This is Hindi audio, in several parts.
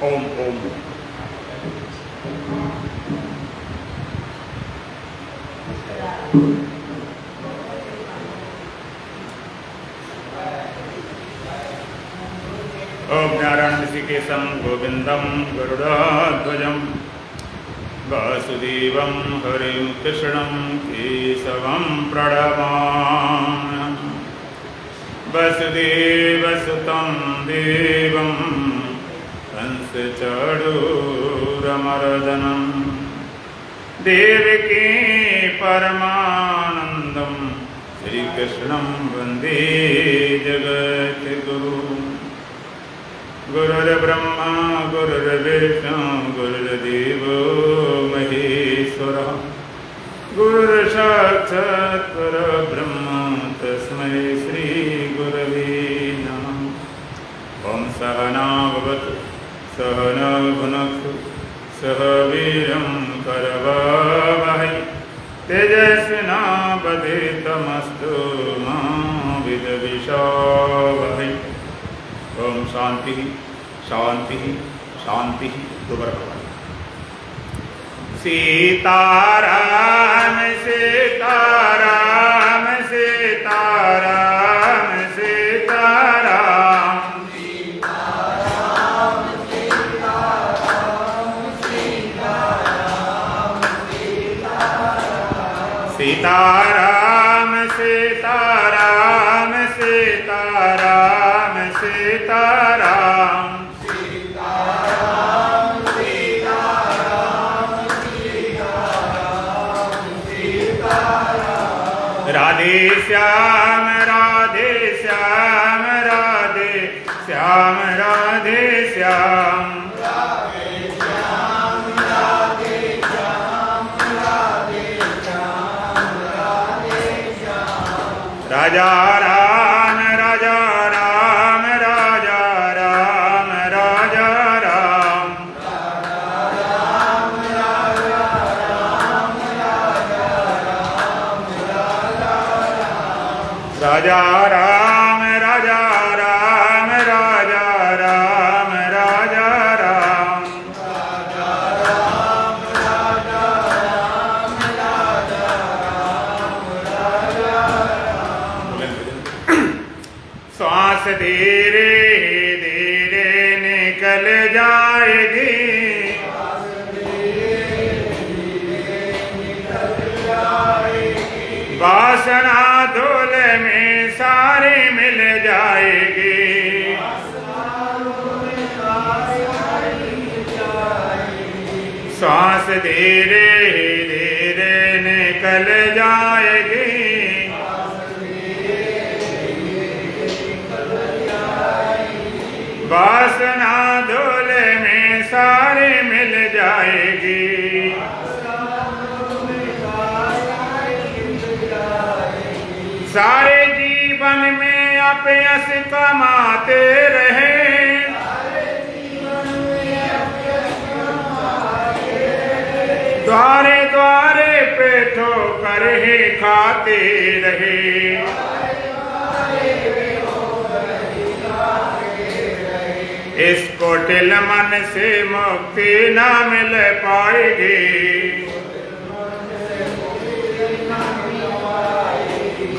ओम ओम। ओम नारायण ऋषिकेशं गोविंदं गरुडाध्वजं वासुदेवं हरिं कृष्णं केशवं प्रणमाम्यहम्। वसुदेवसुतं देवं कंसचाणूरमर्दनं देवकी परमानन्दं श्रीकृष्णं वन्दे जगद्गुरुम्। गुरुर्ब्रह्मा गुरुर्विष्णु गुरुर्देवो महेश्वरः गुरुर्साक्षात् परब्रह्म तस्मै श्रीगुरवे नमः। ॐ सहना भवतु सहना भुनक्तु सह वीर्यं करवावहै तेजस्विनावधीतमस्तु मा विद्विषावहै। ओम शांति शांति शांति। दोबारा सीताराम सीताराम सीताराम सीताराम सीताराम सीताराम सीताराम सीताराम सीताराम सीताराम सीताराम सीताराम सीताराम सीताराम सीताराम सीताराम। राधे श्याम राधे श्याम राधे श्याम राधे श्याम राधे श्याम राधे श्याम राधे श्याम राधे श्याम। राजा राम राजा राम राजा राम राजा राम राम राजा राम राजा राम राजा राम। राजा राम राजा राम राजा राम राजा राम राजा राम राजा राम राजा राम राजा राम। श्वास धीरे धीरे निकल जाएगी वासना धूल में सारी मिल जाएगी। श्वास धीरे धीरे निकल जाएगी वासना धूल में सारी मिल जाएगी। सारे जीवन में अपयश कमाते रहे द्वारे द्वारे पे ठोकर ही खाते रहे। इस कुटिल मन से मुक्ति न मिल पाएगी।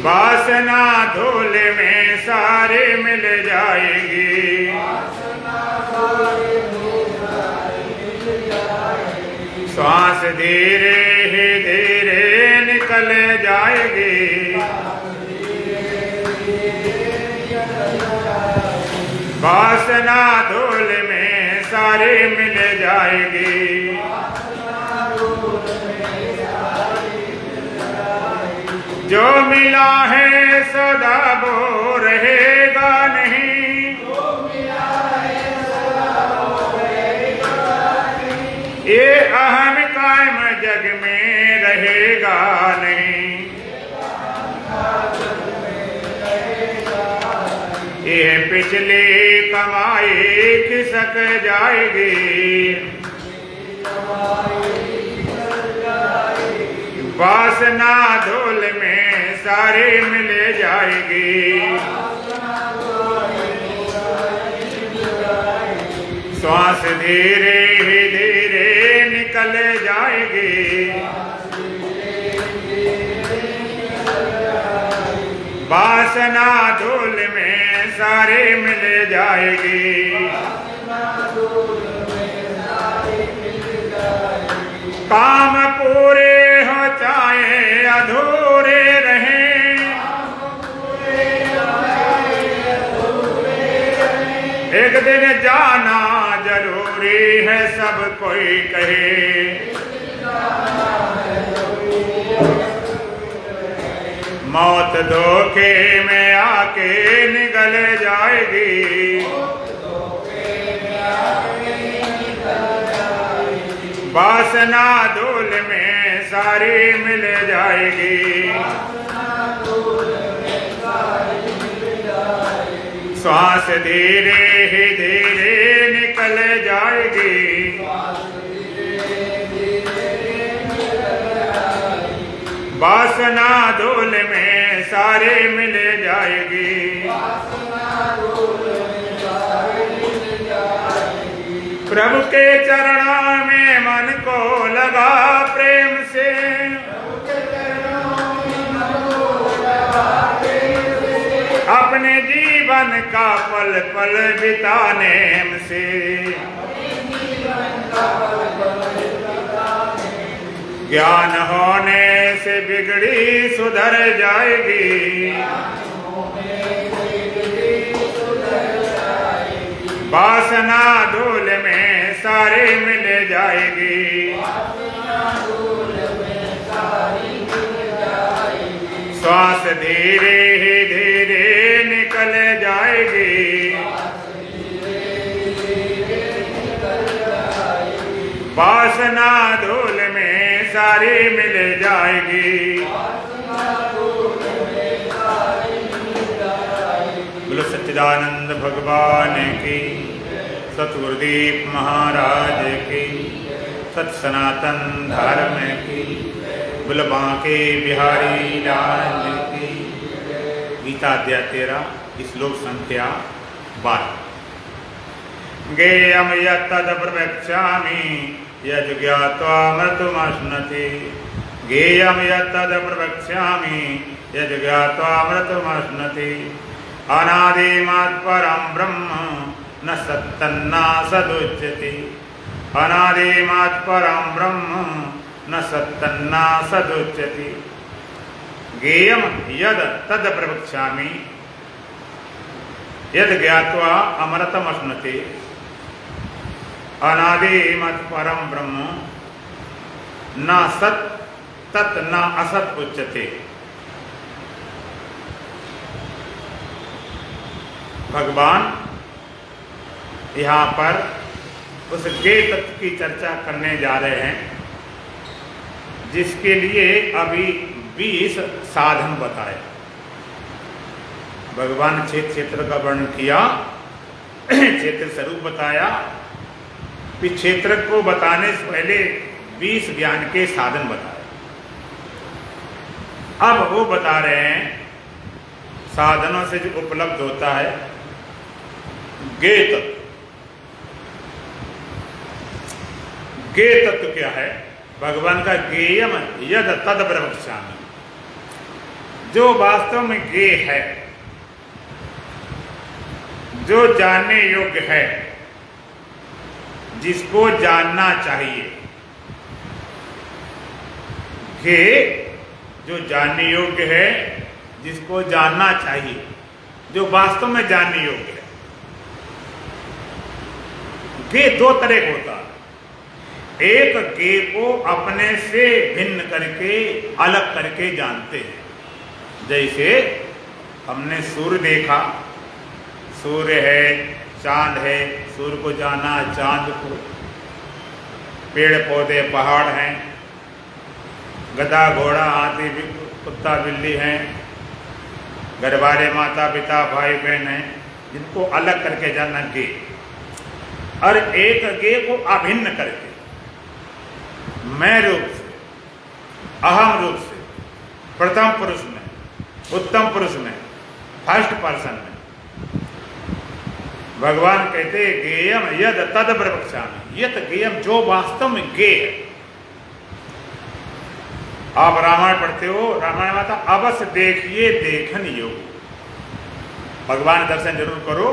वासना धूल में सारी मिल जाएगी। श्वास धीरे ही धीरे निकल जाएगी। वासना धूल में सारी मिल जाएगी। जो मिला है सदा वो रहेगा नहीं। ये अहम कायम जग में रहेगा नहीं। ये पिछली कमाई खिसक जाएगी। वासना धूल में सारी मिल जाएगी। श्वास धीरे ही धीरे निकल जाएगी, वासना धूल में सारी मिल जाएगी। काम पूरे हो चाहे अधूरे रहें, एक दिन जाना जरूरी है सब कोई कहे। मौत धोखे में आके निकल जाएगी, वासना धूल में सारी मिल जाएगी। श्वास धीरे ही धीरे निकल जाएगी, वासना धूल में सारे मिल जाएगी। प्रभु के चरणों में मन को लगा प्रेम से, अपने जीवन का पल पल बिताने से, ज्ञान होने से बिगड़ी सुधर जाएगी, वासना धूल में सारे मिल जाएगी। श्वास धीरे ही धीरे निकल जाएगी, वासना धूल में सारी मिल जाएगी। बोलो सच्चिदानंद भगवान की, सतगुरुदेव महाराज की, सत सनातन धर्म की, बोलो बांके बिहारी लाल की। गीता अध्याय 13 श्लोक संख्या 12। गेयम यत्तद प्रवक्ष्यामि यद् ज्ञात्वा मृतुमश्नुते, गेयम यत्तद प्रवक्ष्यामि यद् ज्ञात्वा मृतुमश्नुते। अनादिमत् परं ब्रह्म न सत्तन्नासदुच्यते, अनादिमत् परं ब्रह्म न सत्तन्नासदुच्यते। गेयम यद तद प्रवक्ष्यामि यद ज्ञात्वा अमृतमश्नुते। अनादिमत् परं ब्रह्म न सत् तत् न असत् उच्यते। भगवान यहाँ पर उस ज्ञेय तत्व की चर्चा करने जा रहे हैं, जिसके लिए अभी 20 साधन बताए। भगवान क्षेत्र का वर्णन किया, क्षेत्र स्वरूप बताया, फिर क्षेत्र को बताने से पहले 20 ज्ञान के साधन बताए। अब वो बता रहे हैं साधनों से जो उपलब्ध होता है ज्ञेय तत्व। ज्ञेय तत्व क्या है? भगवान का ज्ञेयम यद तद प्रवक्ष्यामि, जो वास्तव में ज्ञेय है, जो जानने योग्य है, जिसको जानना चाहिए। ज्ञेय जो जानने योग्य है, जिसको जानना चाहिए, जो वास्तव में जानने योग्य है। ज्ञेय दो तरह का होता है। एक ज्ञेय को अपने से भिन्न करके, अलग करके जानते हैं। जैसे हमने सूर्य देखा, सूर्य है, चांद है, सूर्य को जाना, चांद को, पेड़ पौधे पहाड़ हैं, गधा घोड़ा हाथी कुत्ता बिल्ली हैं, घर वाले माता पिता भाई बहन हैं, जिनको अलग करके जानना ज्ञेय। और एक ज्ञेय को अभिन्न करके, मैं रूप से, अहम रूप से, प्रथम पुरुष में, उत्तम पुरुष में, फर्स्ट पर्सन में भगवान कहते गेयम यद तद प्रवक्ष्यामि, यत गेयम जो वास्तव में गे है। आप रामायण पढ़ते हो, रामायण में आता अवश्य देखिए देखन योग। भगवान दर्शन जरूर करो,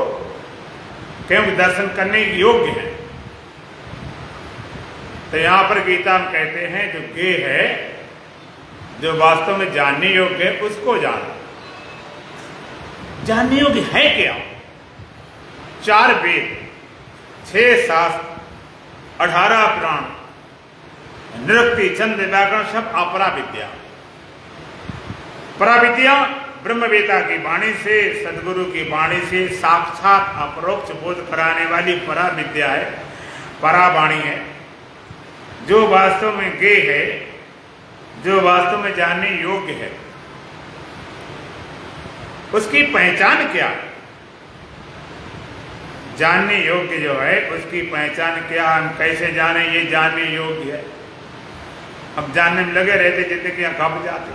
क्योंकि दर्शन करने के योग्य है। तो यहां पर गीता में कहते हैं जो गे है, जो वास्तव में जानने योग्य है, उसको जानो। जानने योग्य है क्या? 4 वेद, 6 शास्त्र, 18 पुराण, निरुक्ति, छंद, व्याकरण, सब अपरा विद्या। परा विद्या ब्रह्मवेता की वाणी से, सदगुरु की वाणी से साक्षात अपरोक्ष बोध कराने वाली परा विद्या है, परा वाणी है। जो वास्तव में गे है, जो वास्तव में जानने योग्य है, उसकी पहचान क्या है? जानने योग्य जो है उसकी पहचान क्या? हम कैसे जाने ये जानने योग्य है? अब जानने में लगे रहते जैसे कि घब जाते।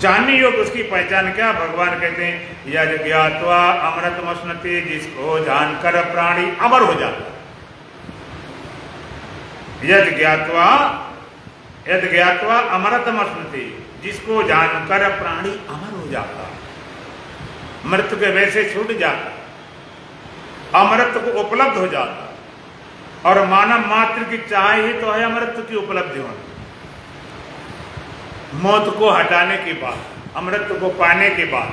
जानने योग्य उसकी पहचान क्या? भगवान कहते हैं यद ज्ञात्वा अमृतमश्नुते, जिसको जानकर प्राणी अमर हो जाता। यद ज्ञात्वा अमृतमश्नुते, जिसको जानकर प्राणी अमर हो जाता, मृत्यु के वैसे छूट जाता, अमृत को उपलब्ध हो जाता। और मानव मात्र की चाह ही तो है अमृत की उपलब्धि होना। मौत को हटाने के बाद, अमृत को पाने के बाद,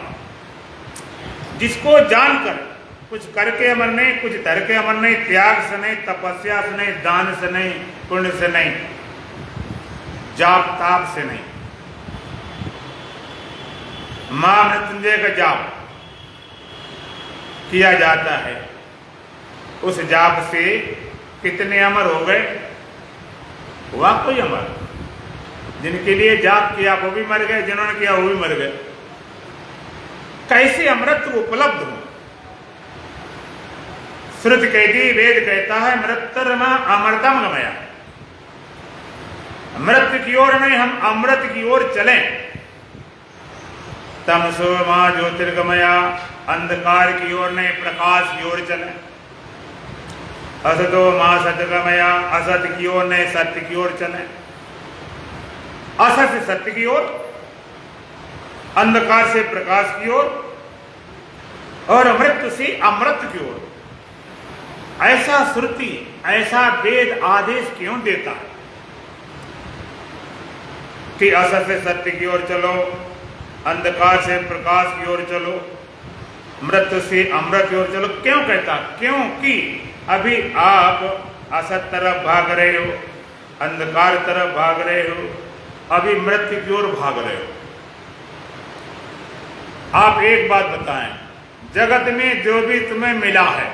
जिसको जानकर कुछ करके अमर नहीं, कुछ धर के अमर नहीं, त्याग से नहीं, तपस्या से नहीं, दान से नहीं, पुण्य से नहीं, जाप ताप से नहीं, मां मृत्युंजय का जाप किया जाता है। उस जाप से कितने अमर हो गए? हुआ कोई अमर? जिनके लिए जाप किया वो भी मर गए, जिन्होंने किया वो भी मर गए। कैसे अमृत उपलब्ध हो? श्रुति कहती, वेद कहता है मृत्युर्मा अमृतम गमया। मृत्यु की ओर नहीं, हम अमृत की ओर चलें। तमसो मां ज्योतिर्गमया, अंधकार की ओर नहीं, प्रकाश की ओर चलें। असतो मां सतगमया, असत की ओर नहीं, सत्य की ओर चलें। असत से सत्य की ओर, अंधकार से प्रकाश की ओर, और मृत्यु से अमृत की ओर। ऐसा श्रुति, ऐसा वेद आदेश क्यों देता है कि असत से सत्य की ओर चलो, अंधकार से प्रकाश की ओर चलो, मृत्यु से अमृत की ओर चलो? क्यों कहता? क्योंकि अभी आप असत तरफ भाग रहे हो, अंधकार तरफ भाग रहे हो, अभी मृत्यु की ओर भाग रहे हो। आप एक बात बताएं, जगत में जो भी तुम्हें मिला है,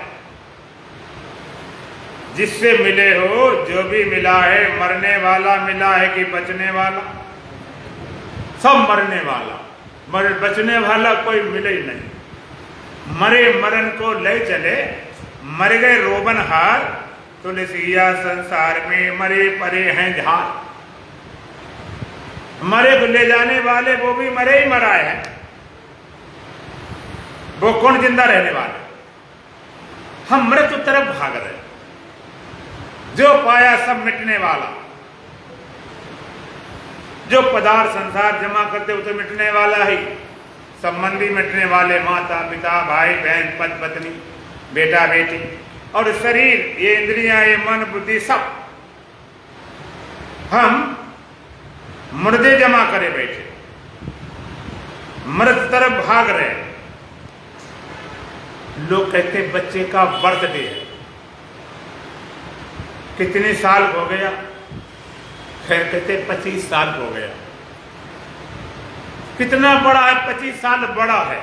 जिससे मिले हो, जो भी मिला है, मरने वाला मिला है कि बचने वाला? सब मरने वाला, बचने वाला कोई मिले ही नहीं। मरे मरण को ले चले, मर गए रोबन हार, तुलसिया संसार में मरे परे हैं झार। मरे को ले जाने वाले वो भी मरे ही मराए हैं, वो कौन जिंदा रहने वाले? हम मृत्यु तरफ भाग रहे। जो पाया सब मिटने वाला, जो पदार्थ संसार जमा करते वो तो मिटने वाला ही। संबंधी मिटने वाले, माता पिता, भाई बहन, पति पत्नी, बेटा बेटी, और शरीर, ये इंद्रियां, ये मन बुद्धि, सब हम मुर्दे जमा करे बैठे, मृत तरफ भाग रहे। लोग कहते बच्चे का बर्थडे है, कितने साल हो गया? फिर कहते 25 साल हो गया। कितना बड़ा है? 25 साल बड़ा है।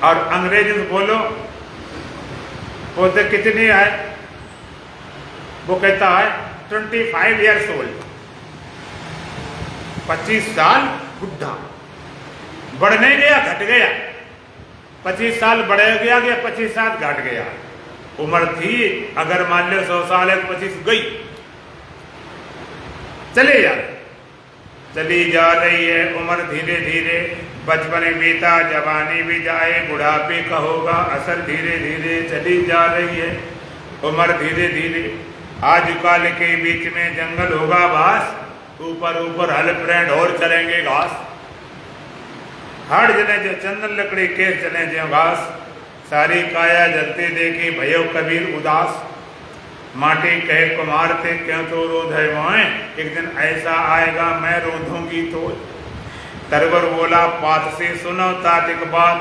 और अंग्रेजी में बोलो वो तो कितनी है? वो कहता है 25 ईयर्स ओल्ड। 25 साल बुढ़ा, बढ़ नहीं गया, घट गया। 25 साल बढ़ गया, 25 साल घट गया। उम्र थी अगर मान लो 100 साल है, 25 गई, चले जा रही, चली जा रही है उम्र, धीरे धीरे बचपन बीता जवानी भी जाए, बुढ़ापे का होगा असर, धीरे धीरे चली जा रही है उम्र धीरे धीरे। आजकल के बीच में जंगल होगा बास, ऊपर ऊपर हल फ्रेंड और चलेंगे घास। हट जने जो चंदन लकड़ी के चले जो घास, सारी काया जलते देखी भयो कबीर उदास। माटी कहे कुमार थे क्यों तो रोध है मोए, एक दिन ऐसा आएगा मैं रोधूंगी तो। तरवर बोला पात से सुनो तातिक बात,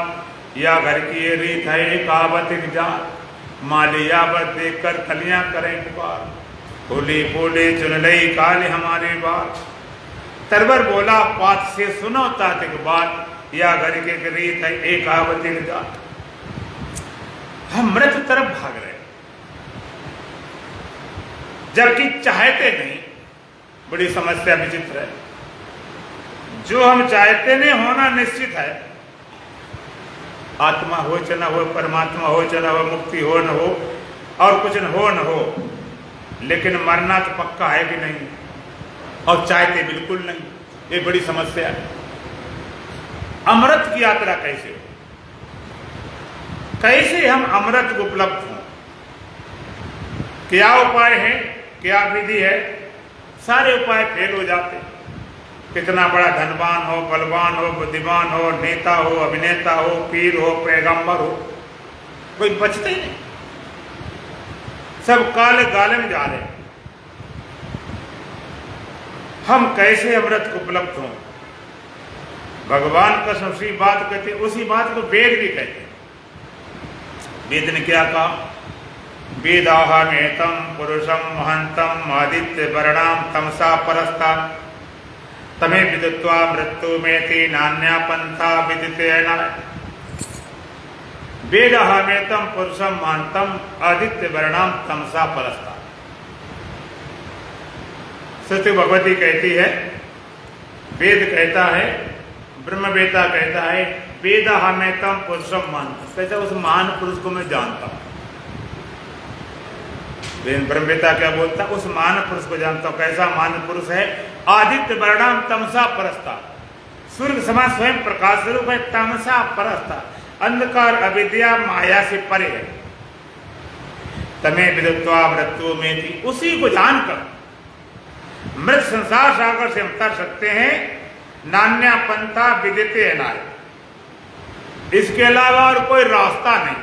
या घर की ये रीत है एक आवतिक जात। मालिया पर देख कर कलियां करें पुकार, होली बोले चुन लई काल हमारे बात। तरवर बोला पात से सुनो तातिक बात, या घर के रीत है एक आवतिक जात। हम मृत्यु तरफ भाग रहे जबकि चाहते नहीं। बड़ी समस्या विचित्र है। जो हम चाहते नहीं होना निश्चित है। आत्मा हो च न हो, परमात्मा हो च न हो, मुक्ति हो न हो, और कुछ न हो, लेकिन मरना तो पक्का है कि नहीं, और चाहते बिल्कुल नहीं। ये बड़ी समस्या है। अमृत की यात्रा कैसे हो, कैसे हम अमृत को उपलब्ध हों, क्या उपाय है, क्या विधि है? सारे उपाय फेल हो जाते। कितना बड़ा धनवान हो, बलवान हो, बुद्धिमान हो, नेता हो, अभिनेता हो, पीर हो, पैगंबर हो, कोई बचते ही नहीं। सब काले गाले में जा रहे। हम कैसे अमृत को उपलब्ध हों? भगवान कसम सी बात कहते, उसी बात को वेद भी कहते। वेद ने क्या कहा? वेदाहमेतम पुरुषम महंतम आदित्य वर्णाम तमसा परस्ता, तमे विदित्वा मृत्यु मेति नान्या पंथा विदितेन। वेदाहमेतम पुरुषम महंतम आदित्य वर्णाम तमसा परस्ता। सत्य भगवती कहती है, वेद कहता है, ब्रह्मवेता कहता है, वेदाहमेतम पुरुषम महंतम, कहता उस महान पुरुष को मैं जानता हूं। ब्रह्मवेता क्या बोलता? उस महान पुरुष को जानता हूं। कैसा महान पुरुष है? आदित्य वर्णाम तमसा परस्ता, सूर्य समान स्वयं प्रकाश स्वरूप है, तमसा परस्ता, अंधकार अविद्या माया से परे है। तमे विदित्वा मृत्यु में थी, उसी को जानकर मृत संसार सागर से हम तर सकते हैं। नान्या पंथा विदिते नाय, इसके अलावा और कोई रास्ता नहीं।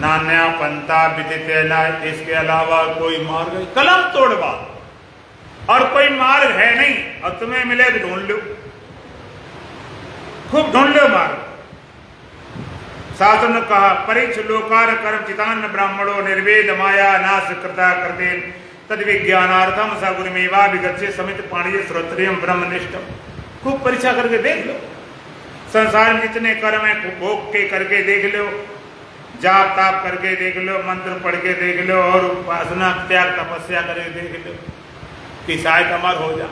नान्या पंथा विदिते नाय, इसके अलावा कोई मार्ग नहीं। कलम तोड़ बात, और कोई मार्ग है नहीं। और तुम्हें मिले तो ढूंढ लो, खूब ढूंढ लो मार्ग। शास्त्र ने कहा, परीक्ष लोकार कर्म चितान्न ब्राह्मणों निर्वेद माया नाश कृता करते तद विज्ञानार्थम स गुरुमेवा विगच्छे समित पाणिय श्रोत्रियम ब्रह्मनिष्ठम। खूब परीक्षा करके देख लो, संसार में जितने कर्म है भोग के करके देख लो, जाप ताप करके देख लो, मंत्र पढ़ के देख लो, और उपासना त्याग तपस्या करके देख लो कि शायद अमर हो जा।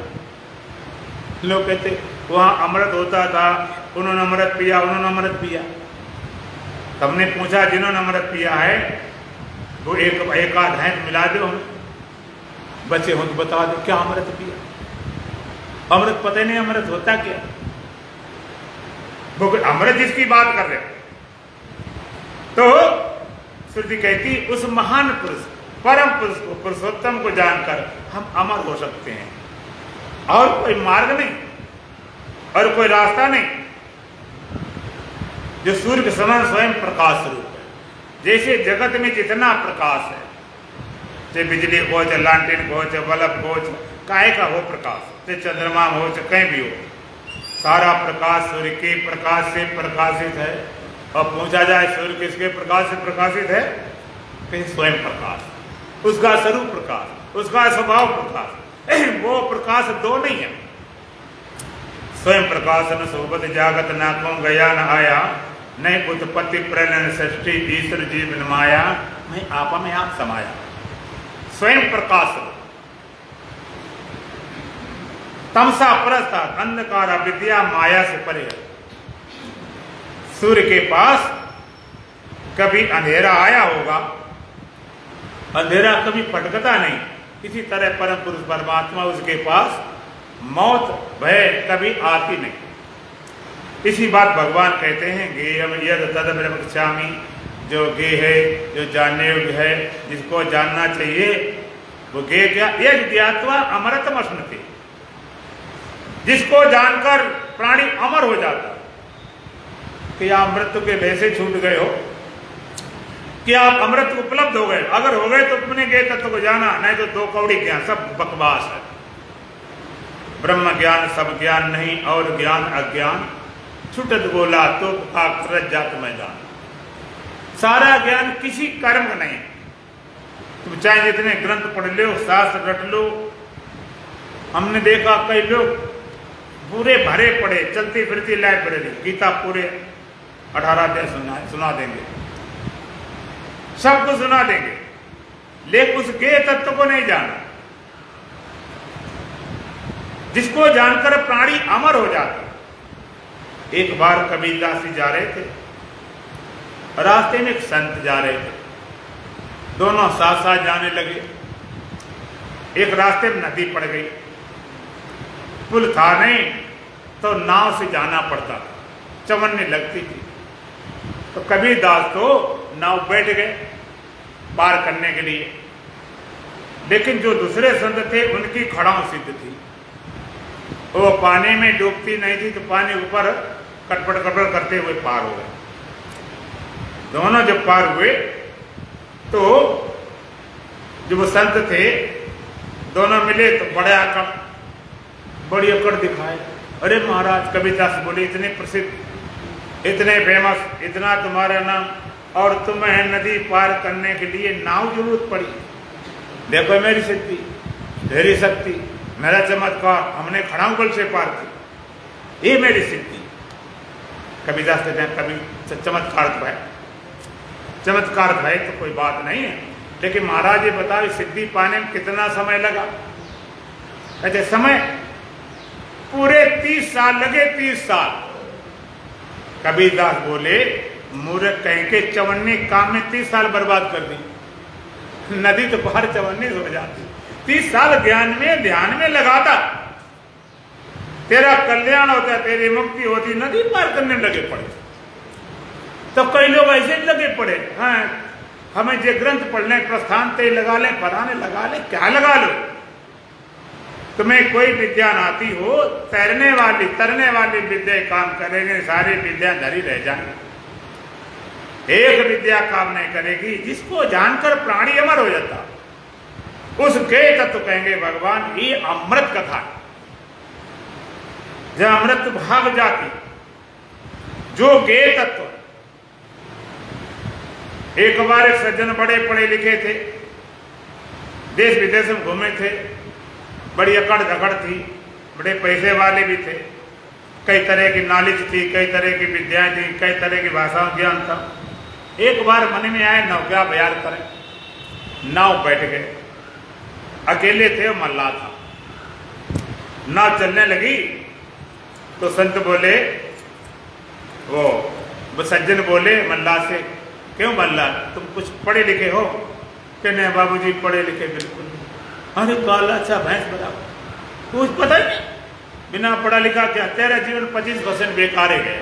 लोग कहते वहां अमृत होता था, उन्होंने अमृत पिया, उन्होंने अमृत पिया। हमने पूछा जिन्होंने अमृत पिया है वो एक आध है मिला दो, हम बचे हो तो बता दो क्या अमृत पिया। अमृत पता ही नहीं अमृत होता क्या। वो अमृत जिसकी बात कर रहे तो श्रुति कहती उस महान पुरुष परम पुरुष को, पुरुषोत्तम को जानकर हम अमर हो सकते हैं। और कोई मार्ग नहीं और कोई रास्ता नहीं। जो सूर्य के समान स्वयं प्रकाश स्वरूप है। जैसे जगत में जितना प्रकाश है, चाहे बिजली हो, चाहे लालटेन हो, चाहे बल्ब हो, काहे का हो प्रकाश, चाहे चंद्रमा हो, चाहे कहीं भी हो, सारा प्रकाश सूर्य के प्रकाश से प्रकाशित है। और पूछा जाए सूर्य किसके प्रकाश से प्रकाशित है? कहीं स्वयं प्रकाश, उसका स्वरूप प्रकाश, उसका स्वभाव प्रकाश। वो प्रकाश दो नहीं है। स्वयं प्रकाश न सोबत जागत ना कौन गया न आया, नहीं उत्पत्ति प्रलय सृष्टि ईश्वर जीवन माया, मैं आपा में आप समाया। स्वयं प्रकाश, तमसा परस्ता, अंधकार अविद्या माया से परे है। सूर्य के पास कभी अंधेरा आया होगा, अंधेरा कभी पटकता नहीं। इसी तरह परम पुरुष परमात्मा, उसके पास मौत भय कभी आती नहीं। इसी बात भगवान कहते हैं गेयम यद तद ब्रह्मचामी, जो गे है, जो जानने योग्य है, जिसको जानना चाहिए वो गे क्या, यद ज्ञात्वा अमृतम अश्नुते, जिसको जानकर प्राणी अमर हो जाता। कि आप मृत्यु के भय से छूट गए हो, कि आप अमृत उपलब्ध हो गए, अगर हो गए तो अपने गे तत्व को जाना, नहीं तो दो कौड़ी ज्ञान, सब बकवास है। ब्रह्म ज्ञान सब ज्ञान नहीं, और ज्ञान अज्ञान छुटत बोला तो आकृत जात मैदान। सारा ज्ञान किसी कर्म का नहीं। तुम चाहे जितने ग्रंथ पढ़ लो, शास्त्र रट लो, हमने देखा कई लोग पूरे भरे पड़े, चलती फिरती लाइब्रेरी, गीता पूरे 18 अध्याय सुना देंगे, सबको सुना देंगे, लेकिन उस गे तत्व को नहीं जाना, जिसको जानकर प्राणी अमर हो जाता। एक बार कबीरदास जी जा रहे थे, रास्ते में एक संत जा रहे थे, दोनों साथ साथ जाने लगे। एक रास्ते में नदी पड़ गई, पुल था नहीं तो नाव से जाना पड़ता था, चवन्नी लगती थी। तो कबीरदास तो नाव बैठ गए पार करने के लिए, लेकिन जो दूसरे संत थे उनकी खड़ाऊ सिद्ध थी, वो पानी में डूबती नहीं थी, तो पानी ऊपर कटपट कटपट करते हुए पार हो गए। दोनों जब पार हुए तो जो वो संत थे दोनों मिले तो बड़ी अकड़ दिखाए। अरे महाराज, कबीरदास बोले इतने प्रसिद्ध, इतने फेमस, इतना तुम्हारा नाम, और तुम्हें नदी पार करने के लिए नाव जरूरत पड़ी। देखो मेरी शक्ति, तेरी शक्ति, मेरा चमत्कार, हमने खड़ाऊ बल से पार की, ये मेरी सिद्धि। कबीरदास कहते हैं कभी चमत्कार तो है, चमत्कार है तो कोई बात नहीं है, लेकिन महाराज ये बताओ सिद्धि पाने में कितना समय लगा। कहते समय पूरे 30 साल लगे, 30 साल। कबीरदास बोले मूर्ख कहीं के, चवन्नी काम में 30 साल बर्बाद कर दी, नदी तो बाहर चवन्नी हो जाती। 30 साल ज्ञान में ध्यान में लगाता, तेरा कल्याण होता, तेरी मुक्ति होती, नदी पार करने में लगे पड़े। तो कई लोग ऐसे लगे पड़े, हाँ हमें जो ग्रंथ पढ़ने प्रस्थान ते लगा ले, पढ़ाने लगा ले, क्या लगा लो। तुम्हें कोई विद्या आती हो, तैरने वाली विद्या काम करेंगे, सारी विद्या धरी रह जाएंगे। एक विद्या काम नहीं करेगी, जिसको जानकर प्राणी अमर हो जाता, उसके तत्व कहेंगे भगवान ये अमृत कथा। जब अमृत भाग जाती, जो गे तत्व। एक बार एक सज्जन बड़े पढ़े लिखे थे, देश विदेश में घूमे थे, बड़ी अकड़ धकड़ थी, बड़े पैसे वाले भी थे, कई तरह की नॉलेज थी, कई तरह की विद्याएं थी, कई तरह की भाषाओं ज्ञान था। एक बार मन में आए नौका बयार करें, नाव बैठ गए, अकेले थे, मल्लाह था। नाव चलने लगी तो संत बोले, वो सज्जन बोले मल्लाह से, क्यों मल्लाह तुम कुछ पढ़े लिखे हो? कि नहीं बाबूजी पढ़े लिखे बिल्कुल नहीं। अरे काला अच्छा भैंस बराबर, कुछ पता ही नहीं, बिना पढ़ा लिखा क्या, तेरा जीवन 25% बेकार है गए।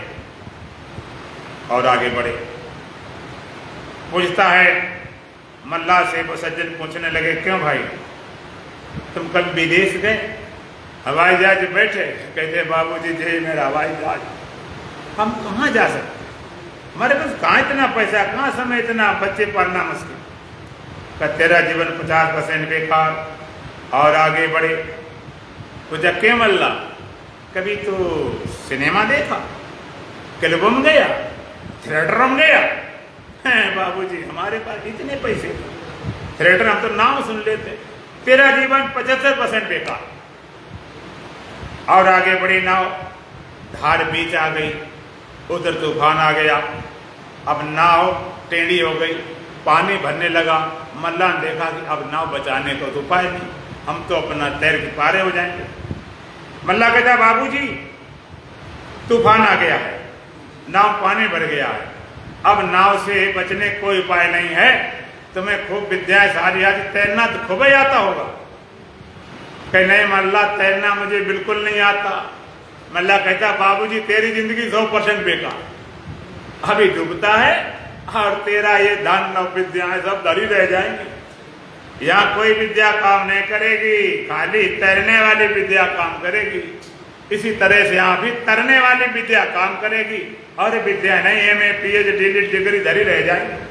और आगे बढ़े, पूछता है मल्लाह से, वो सज्जन पूछने लगे क्यों भाई तुम कल विदेश गए, हवाई जहाज बैठे? कहते बाबूजी जी मेरा हवाई जहाज, हम कहाँ जा सकते, हमारे पास कहाँ इतना पैसा, कहाँ समय, इतना बच्चे पालना मुश्किल। का तेरा जीवन 50% बेकार। और आगे बढ़े, पूछा क्यों मल्ला, कभी तो सिनेमा देखा, क्लब में गया, थिएटर में गया? बाबूजी हमारे पास इतने पैसे, थिएटर हम तो नाम सुन लेते। तेरा जीवन 75% बेकार। और आगे बढ़ी नाव, धार बीच आ गई, उधर तूफान आ गया, अब नाव टेढ़ी हो गई, पानी भरने लगा। मल्लाह ने देखा कि अब नाव बचाने को तो उपाय नहीं, हम तो अपना तैर के पारे हो जाएंगे। मल्लाह कहता बाबूजी तूफान आ गया है, नाव पानी भर गया है, अब नाव से बचने कोई उपाय नहीं है। तुम्हें खूब विद्याएं सारी आती, तैरना तो खूब ही आता होगा। कहीं नहीं मल्लाह तैरना मुझे बिल्कुल नहीं आता, मल्ला कहता बाबूजी तेरी जिंदगी 100% बेकार, अभी डूबता है और तेरा ये धन और विद्याएं सब धरी रह जाएंगी। यहाँ कोई विद्या काम नहीं करेगी, खाली तैरने वाली विद्या काम करेगी। इसी तरह से यहाँ भी तैरने वाली विद्या काम करेगी और विद्या नहीं एमए पीएचडी डिग्री धरी रह जाएंगी।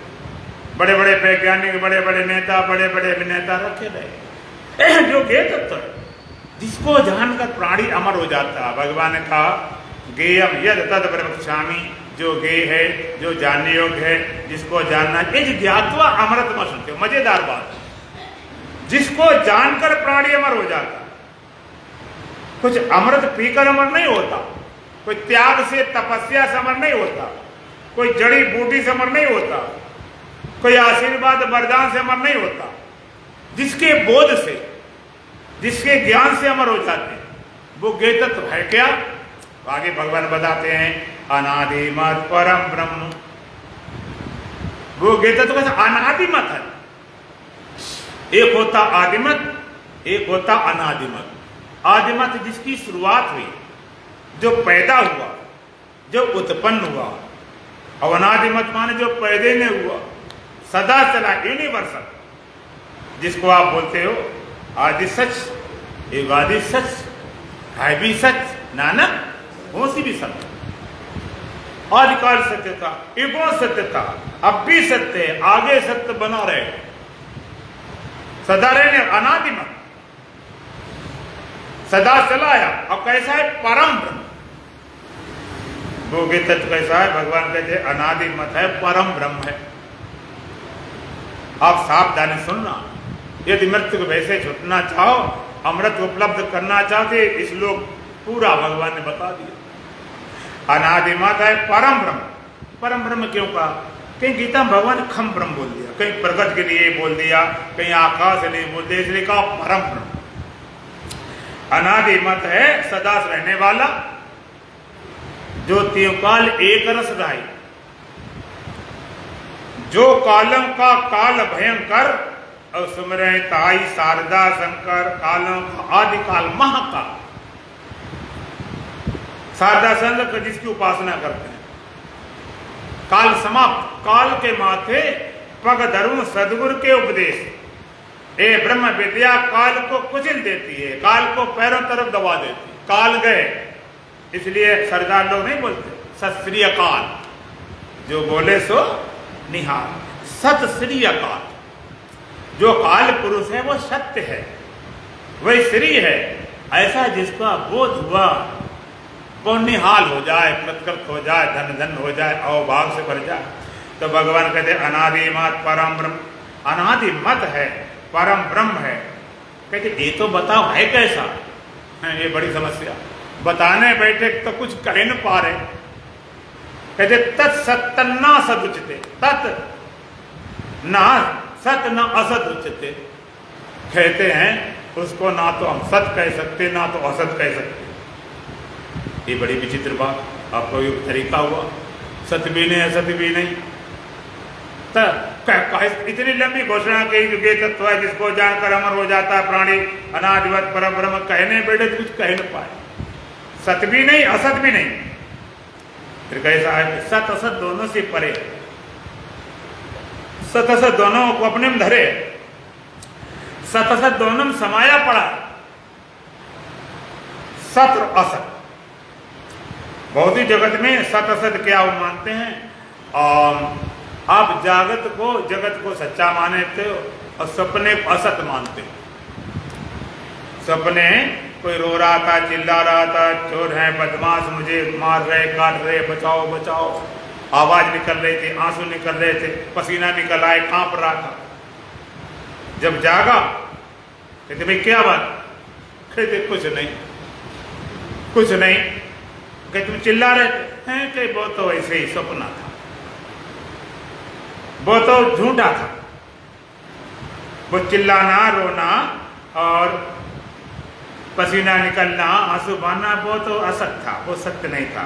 बड़े बड़े वैज्ञानिक, बड़े बड़े नेता, बड़े बड़े अभिनेता रखे रहे। जो गे तत्व जिसको जानकर प्राणी अमर हो जाता है। भगवान ने कहा गेयम यद तद प्रवक्ष्यामि, जो गे है, जो जानने योग्य है, जिसको जानना है, ज्ञात्वा अमृत में सुनते हो। मजेदार बात, जिसको जानकर प्राणी अमर हो जाता। कुछ अमृत पीकर अमर नहीं होता, कोई त्याग से तपस्या से अमर नहीं होता, कोई जड़ी बूटी से अमर नहीं होता, कोई आशीर्वाद वरदान से अमर नहीं होता। जिसके बोध से, जिसके ज्ञान से अमर हो जाते हैं वो ज्ञेय तत्व है क्या? आगे भगवान बताते हैं अनादिमत परम ब्रह्म। वो ज्ञेय तत्व अनादिमत है। एक होता आदिमत, एक होता अनादिमत। आदिमत जिसकी शुरुआत हुई, जो पैदा हुआ, जो उत्पन्न हुआ। और अनादिमत माने जो पैदा नहीं हुआ, सदा चला, यूनिवर्सल, जिसको आप बोलते हो आदि सच, एक आदि सच है भी सच, नानक वो सी भी सत्य। आदिकाल सत्य था, युगों सत्य था, अब भी सत्य है, आगे सत्य बना रहे, सदा रहने। अनादिमत सदा चलाया। अब कैसा है? परम ब्रह्म। वो तत्व कैसा है? भगवान कहते हैं अनादिमत है, परम ब्रह्म है। आप सावधानी सुनना, यदि मृत्यु को वैसे छुटना चाहो, अमृत उपलब्ध करना चाहते, इस लोग पूरा भगवान ने बता दिया। अनादिमत है, परम ब्रह्म। परम ब्रह्म क्यों कहा? कहीं गीता में भगवान ने खम ब्रह्म बोल दिया, कहीं प्रगट के लिए बोल दिया, कहीं आकाश नहीं बोल दिया, इसलिए कहा परम ब्रह्म। अनादिमत है, सदा रहने वाला, जो तीन काल एक रस रहाई, जो कालम का काल भयंकर, और सुमरे ताई शारदा शंकर, कालम का आदि काल महाकाल। शारदा शंकर जिसकी उपासना करते हैं, काल समाप्त, काल के माथे पग धरुन सदगुरु के उपदेश। ए ब्रह्म विद्या काल को कुचल देती है, काल को पैरों तरफ दबा देती है। काल गए, इसलिए सरदार लोग नहीं बोलते सत श्री अकाल, जो बोले सो निहाल। सत श्री अकाल, जो काल पुरुष है वो सत्य है, वही श्री है। ऐसा जिसका बोध हुआ वो निहाल हो जाए, कृतकृत हो जाए, धन धन हो जाए, अवभाव से भर जाए। तो भगवान कहते अनादिमत परम ब्रह्म। अनादिमत है, परम ब्रह्म है। कहते ये तो बताओ है कैसा है? ये बड़ी समस्या, बताने बैठे तो कुछ कह न पा रहे। कहते तत्सत्तना सदुचते, तत् ना सत ना असत उचते। कहते हैं उसको ना तो हम सत कह सकते, ना तो असत कह सकते। ये बड़ी विचित्र बात, आपको ये तरीका हुआ, सत्य भी नहीं असत्य भी नहीं। इतनी लंबी घोषणा की जो ये तत्व है जिसको जानकर अमर हो जाता है प्राणी, अनादिमत परम ब्रह्म, कहने बैठे तो कुछ कह न पाए। सत्य भी नहीं, असत भी नहीं। फिर कैसा है? सत असत दोनों से परे, सत असत दोनों को अपने में धरे, सत असत दोनों में समाया पड़ा। सत और असत, भौतिक जगत में सत असत क्या वो मानते हैं। आप जगत को सच्चा मानते हो और सपने को असत मानते हो। सपने कोई रो रहा था, चिल्ला रहा था, चोर है, बदमाश, मुझे मार रहे, काट रहे, बचाओ बचाओ, आवाज निकल रही थी, आंसू निकल रहे थे, पसीना निकल आए, कांप रहा था। जब जागा कहते भाई क्या बात? कहते कुछ नहीं, कुछ नहीं। कहते तुम चिल्ला रहे थे? कि वो तो ऐसे ही सपना था, वो तो झूठा था। वो चिल्लाना, रोना और पसीना निकलना, आंसू बहना, वो तो असत था, वो सत्य नहीं था।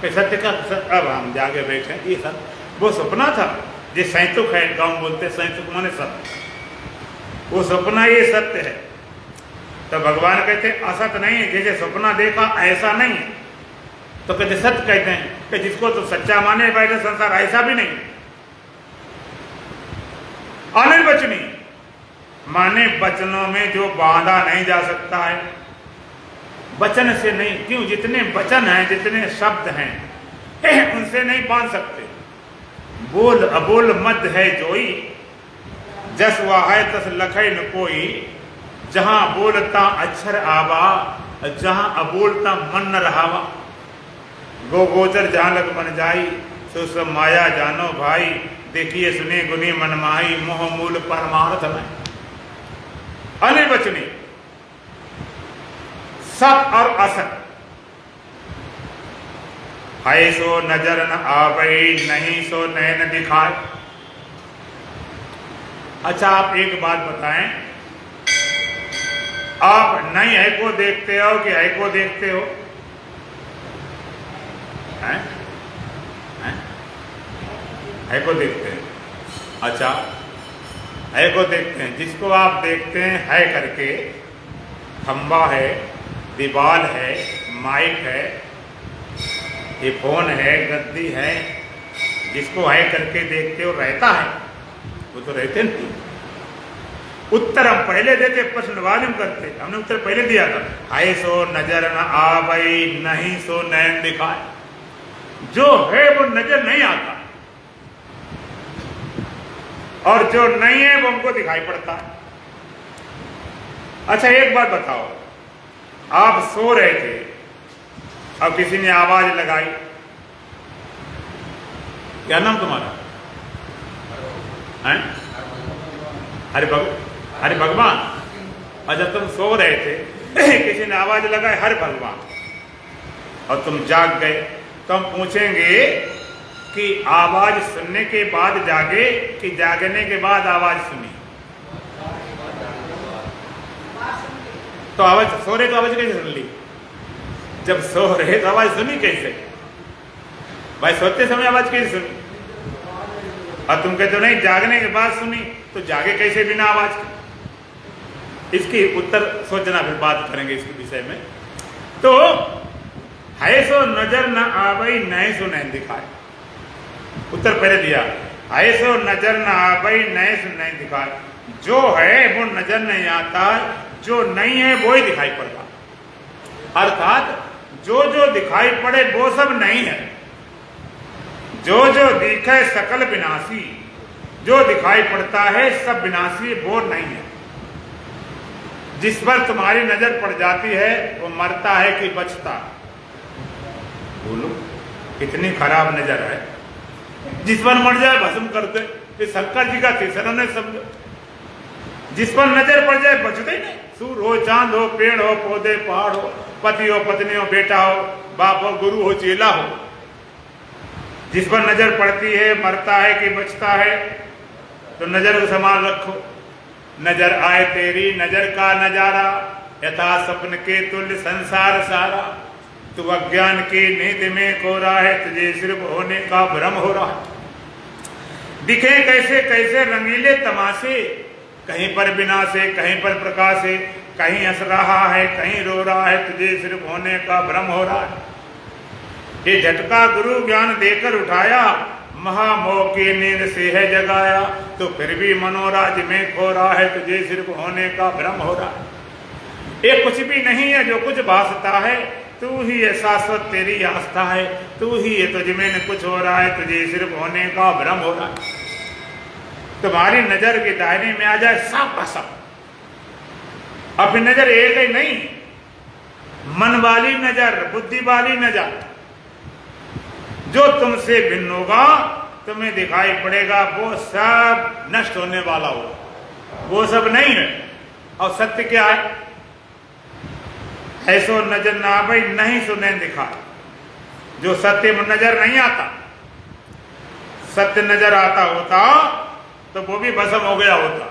सत्य का अब हम जाके बैठे, ये सब वो सपना था। जो सैतुक है, गाँव बोलते सैतुक माने सत्य, वो सपना, ये सत्य है। तो भगवान कहते असत नहीं है, जैसे सपना देखा ऐसा नहीं है। तो कहते सत्य कहते हैं कि जिसको तो सच्चा माने बैठे संसार, ऐसा भी नहीं। अनिर्वचनीय माने वचनों में जो बांधा नहीं जा सकता है, वचन से नहीं। क्यों? जितने वचन हैं, जितने शब्द हैं, उनसे नहीं बांध सकते। बोल अबोल मद है जोई, जस है तस लखै न कोई। जहां बोलता अक्षर आवा, जहां अबोलता मन न रहावा। गो गोचर जहां लग मन जाई, सो सब माया जानो भाई। देखिए सुने गुनी मन माही, मोह मूल परमार्थ में। अनिर्वचनीय सत और असत। है सो नजर न आवे, नहीं सो नैन दिखाए। अच्छा आप एक बात बताएं, आप नहीं है को देखते हो कि है को देखते हो? हैं? हैं? है को देखते हैं। अच्छा है को देखते हैं। जिसको आप देखते हैं है करके, खंबा है, दीवार है, माइक है, ये फोन है, गद्दी है, जिसको है करके देखते हो रहता है, वो तो रहते नहीं। उत्तर हम पहले देते, प्रश्नवाद हम करते। हमने उत्तर पहले दिया था, है सो नजर न आवे, नहीं सो नैन दिखाए। जो है वो नजर नहीं आता, और जो नहीं है वो हमको दिखाई पड़ता है। अच्छा एक बात बताओ, आप सो रहे थे और किसी ने आवाज लगाई, क्या नाम तुम्हारा है? हरि भगवान। अच्छा तुम सो रहे थे, किसी ने आवाज लगाई हरि भगवान, और तुम जाग गए, तो हम पूछेंगे कि आवाज सुनने के बाद जागे कि जागने के बाद आवाज सुनी? तो आवाज सो रहे तो आवाज कैसे सुन ली? जब सो रहे तो आवाज सुनी कैसे? भाई सोते समय आवाज कैसे सुनी? और तुम कहते हो नहीं जागने के बाद सुनी, तो जागे कैसे बिना आवाज के? इसकी उत्तर सोचना, फिर बात करेंगे इसके विषय में। तो है सो नजर न आवे, नहीं सो नहीं दिखाए। उत्तर पहले दिया, है सो नजर न आवे, नहीं सो नहीं दिखाए। जो है वो नजर नहीं आता, जो नहीं है वो ही दिखाई पड़ता। अर्थात जो जो दिखाई पड़े वो सब नहीं है। जो जो दिखे सकल विनाशी, जो दिखाई पड़ता है सब विनाशी, वो नहीं है। जिस पर तुम्हारी नजर पड़ जाती है वो मरता है कि बचता? बोलो कितनी खराब नजर है। जिस पर मर जाए भस्म कर दे, ये शंकर जी का तीसरा ने समझो। जिस पर नजर पड़ जाए बचते ही नहीं। सूर हो, चांद हो, पेड़ हो, पौधे, पहाड़ हो, पति हो, पत्नी हो, बेटा हो, बाप हो, गुरु हो, चेला हो, जिस पर नजर पड़ती है मरता है कि बचता है। तो नजर को संभाल रखो। नजर आए तेरी नजर का नजारा, यथा सपन के तुल्य संसार सारा। तू अज्ञान की नींद में कोरा है, तुझे सिर्फ होने का भ्रम हो रहा है। दिखे कैसे कैसे रंगीले तमाशे, कहीं पर विनाशे, कहीं पर प्रकाशे, कहीं हंस रहा है, कहीं रो रहा है, तुझे सिर्फ होने का भ्रम हो रहा है। ये झटका गुरु ज्ञान देकर उठाया, महामोह की नींद से है जगाया। तो फिर भी मनोराज में खो रहा है, तुझे सिर्फ होने का भ्रम हो रहा है। ये कुछ भी नहीं है जो कुछ भासता है, तू ही है शाश्वत, तेरी आस्था है। तू ही है, तुझ में न कुछ हो रहा है, तुझे सिर्फ होने का भ्रम हो रहा है। तुम्हारी नजर के दायरे में आ जाए सब का सब। अपनी नजर एक ही नहीं, मन वाली नजर, बुद्धि वाली नजर, जो तुमसे भिन्न होगा तुम्हें दिखाई पड़ेगा, वो सब नष्ट होने वाला होगा, वो सब नहीं है। और सत्य क्या है? ऐसो नजर ना आवे, नहीं सो नहीं दिखा। जो सत्य में नजर नहीं आता, सत्य नजर आता होता तो वो भी भस्म हो गया होता।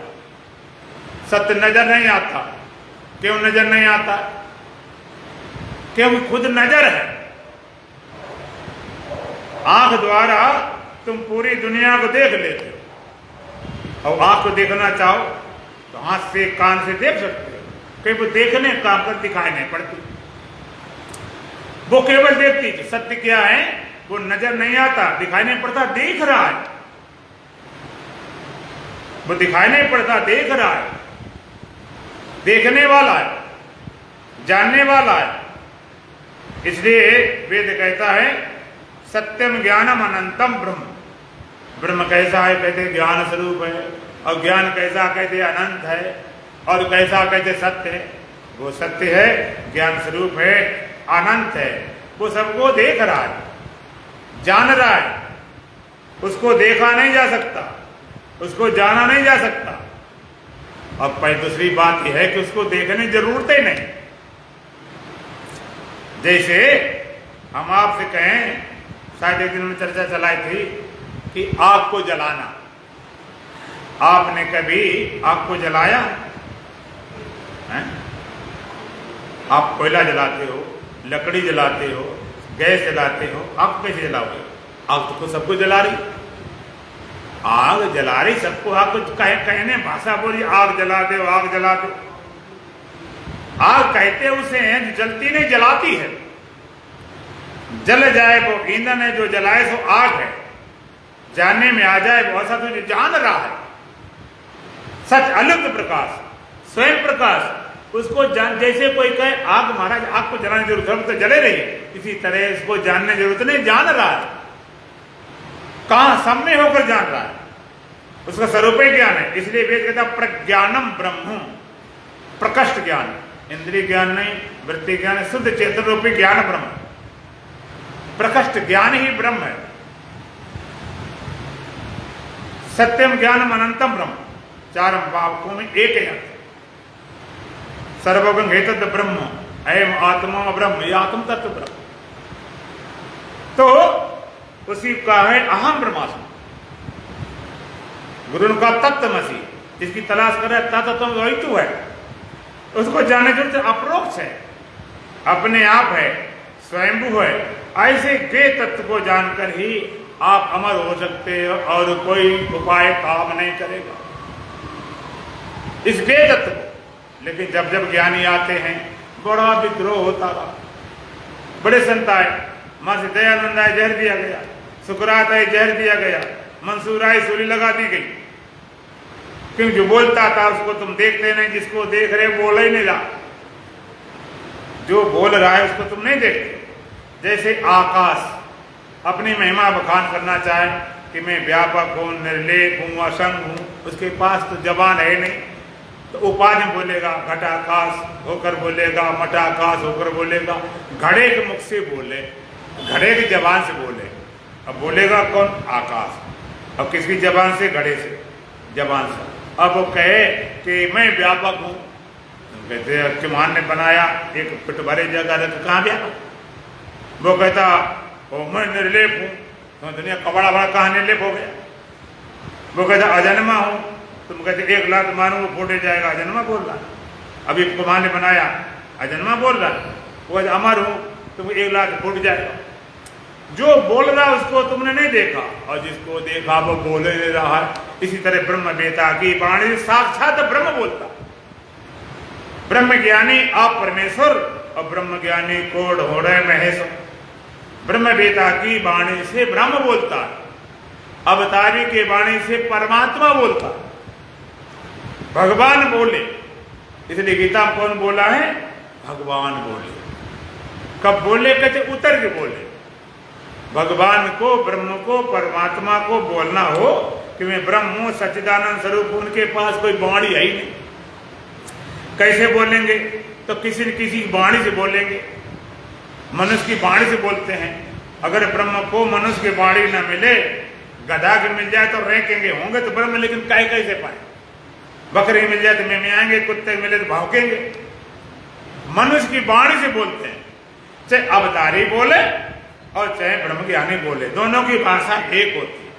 सत्य नजर नहीं आता। क्यों नजर नहीं आता? क्योंकि खुद नजर है। आंख द्वारा तुम पूरी दुनिया को देख लेते हो, और आंख को देखना चाहो तो आंख से, कान से देख सकते हो, कि वो देखने काम कर दिखाई नहीं पड़ती, वो केवल देखती। सत्य क्या है? वो नजर नहीं आता, दिखाई नहीं पड़ता, देख रहा है। वो दिखाई नहीं पड़ता, देख रहा है, देखने वाला है, जानने वाला है। इसलिए वेद कहता है सत्यम ज्ञानम अनंतम ब्रह्म। ब्रह्म कैसा है? कहते ज्ञान स्वरूप है। और ज्ञान कैसा? कहते अनंत है। और कैसा? कहते सत्य है। वो सत्य है, ज्ञान स्वरूप है, अनंत है। वो सबको देख रहा है, जान रहा है। उसको देखा नहीं जा सकता, उसको जाना नहीं जा सकता। अब पहले दूसरी बात यह है कि उसको देखने की जरूरत ही नहीं। जैसे हम आपसे कहें, शायद एक दिन में चर्चा चलाई थी कि आग को जलाना। आपने कभी आग को जलाया है? आप कोयला जलाते हो, लकड़ी जलाते हो, गैस जलाते हो, आग कैसे जलाओगे? आग तो सबको जला रही, आग जला रही सबको। आग को कहने भाषा बोली आग जला दो, आग जला दो। आग कहते उसे हैं जो जलती नहीं, जलाती है। जल जाए वो ईंधन है, जो जलाए सो आग है। जानने में आ जाए वो ऐसा तो जो जान रहा है। सच अलुप्त प्रकाश, स्वयं प्रकाश, उसको जान। जैसे कोई कहे आग महाराज आग को जलाने की जरूरत है, तो जले रही, इसी तरह इसको जानने की जरूरत नहीं, जान रहा है। कहां? सब में होकर जान रहा है, उसका स्वरूप ही ज्ञान है। इसलिए वेद कहता प्रज्ञानम ब्रह्म, प्रकष्ट ज्ञान, इंद्रिय ज्ञान नहीं, वृत्ति ज्ञान है, शुद्ध चेतन रूपी ज्ञान ब्रह्म। प्रकष्ट ज्ञान ही ब्रह्म है। सत्यम ज्ञानम अनंतम ब्रह्म, चार वाक्यों में एक है। सर्वगं हेतद ब्रह्म, अयम आत्मा ब्रह्म, ये आत्म तत्व ब्रह्म। तो उसी का है अहम ब्रह्मास्मि। गुरु का तत्वमसि, जिसकी तलाश कर रहा है तत्व वही तो है। उसको जानने के लिए अपरोक्ष है, अपने आप है, स्वयंभू है। ऐसे के तत्व को जानकर ही आप अमर हो सकते हो और कोई उपाय काम नहीं करेगा इस के तत्व को। लेकिन जब जब ज्ञानी आते हैं बड़ा विद्रोह होता रहा। बड़े संत आए, मां से दयानंद आए, जहर दिया गया। सुकरात आए, जहर दिया गया। मंसूर आए, सूली लगा दी गई। क्योंकि जो बोलता था उसको तुम देखते नहीं, जिसको देख रहे बोल ही नहीं रहा। जो बोल रहा है उसको तुम नहीं देखते। जैसे आकाश अपनी महिमा बखान करना चाहे कि मैं व्यापक हूं, निर्लेप हूं, असंग हूं, उसके पास तो जबान है नहीं, तो उपाधि बोलेगा, घटाकाश होकर बोलेगा, मठाकाश होकर बोलेगा। घड़े के मुख से बोले, घड़े की जबान से बोले। अब बोलेगा कौन? आकाश। अब किसकी जबान से? घड़े से जबान से। अब वो कहे कि मैं व्यापक हूं, कहते चुमान ने बनाया एक फिट भरे जगह रख, कहाँ गया? वो कहता ओ मैं निर्लेप हूं, तो दुनिया का बड़ा बड़ा कहाँ निर्लेप हो गया? वो कहता अजन्मा हूं, तुम कहते एक लात मानो वो फूटे जाएगा, अजन्मा बोल रहा। अभी कुमार ने बनाया, अजन्मा बोल रहा। वो अमर हूं, तुम एक लात फूट जाएगा। जो बोल रहा उसको तुमने नहीं देखा, और जिसको देखा वो बोल नहीं रहा है। इसी तरह ब्रह्म वेता की वाणी साक्षात ब्रह्म बोलता। ब्रह्म ज्ञानी आप परमेश्वर और ब्रह्म ज्ञानी को ढोड़े महेश्वर। ब्रह्म वेता की वाणी से ब्रह्म बोलता है, अवतारी के वाणी से परमात्मा बोलता है, भगवान बोले। इसलिए गीता में कौन बोला है? भगवान बोले। कब बोले? कहते उतर के बोले। भगवान को, ब्रह्म को, परमात्मा को बोलना हो कि मैं ब्रह्म हूं, सच्चिदानंद स्वरूप, उनके पास कोई वाणी है ही नहीं। कैसे बोलेंगे? तो किसी न किसी वाणी से बोलेंगे। मनुष्य की वाणी से बोलते हैं। अगर ब्रह्म को मनुष्य की वाणी न मिले, गधा की मिल जाए तो रेंकेंगे, होंगे तो ब्रह्म, लेकिन कैसे पाए? बकरी मिल जाए तो में आएंगे, कुत्ते मिले तो भौंकेंगे। मनुष्य की वाणी से बोलते हैं, चाहे अवतारी बोले और चाहे ब्रह्म ज्ञानी बोले, दोनों की भाषा एक होती है।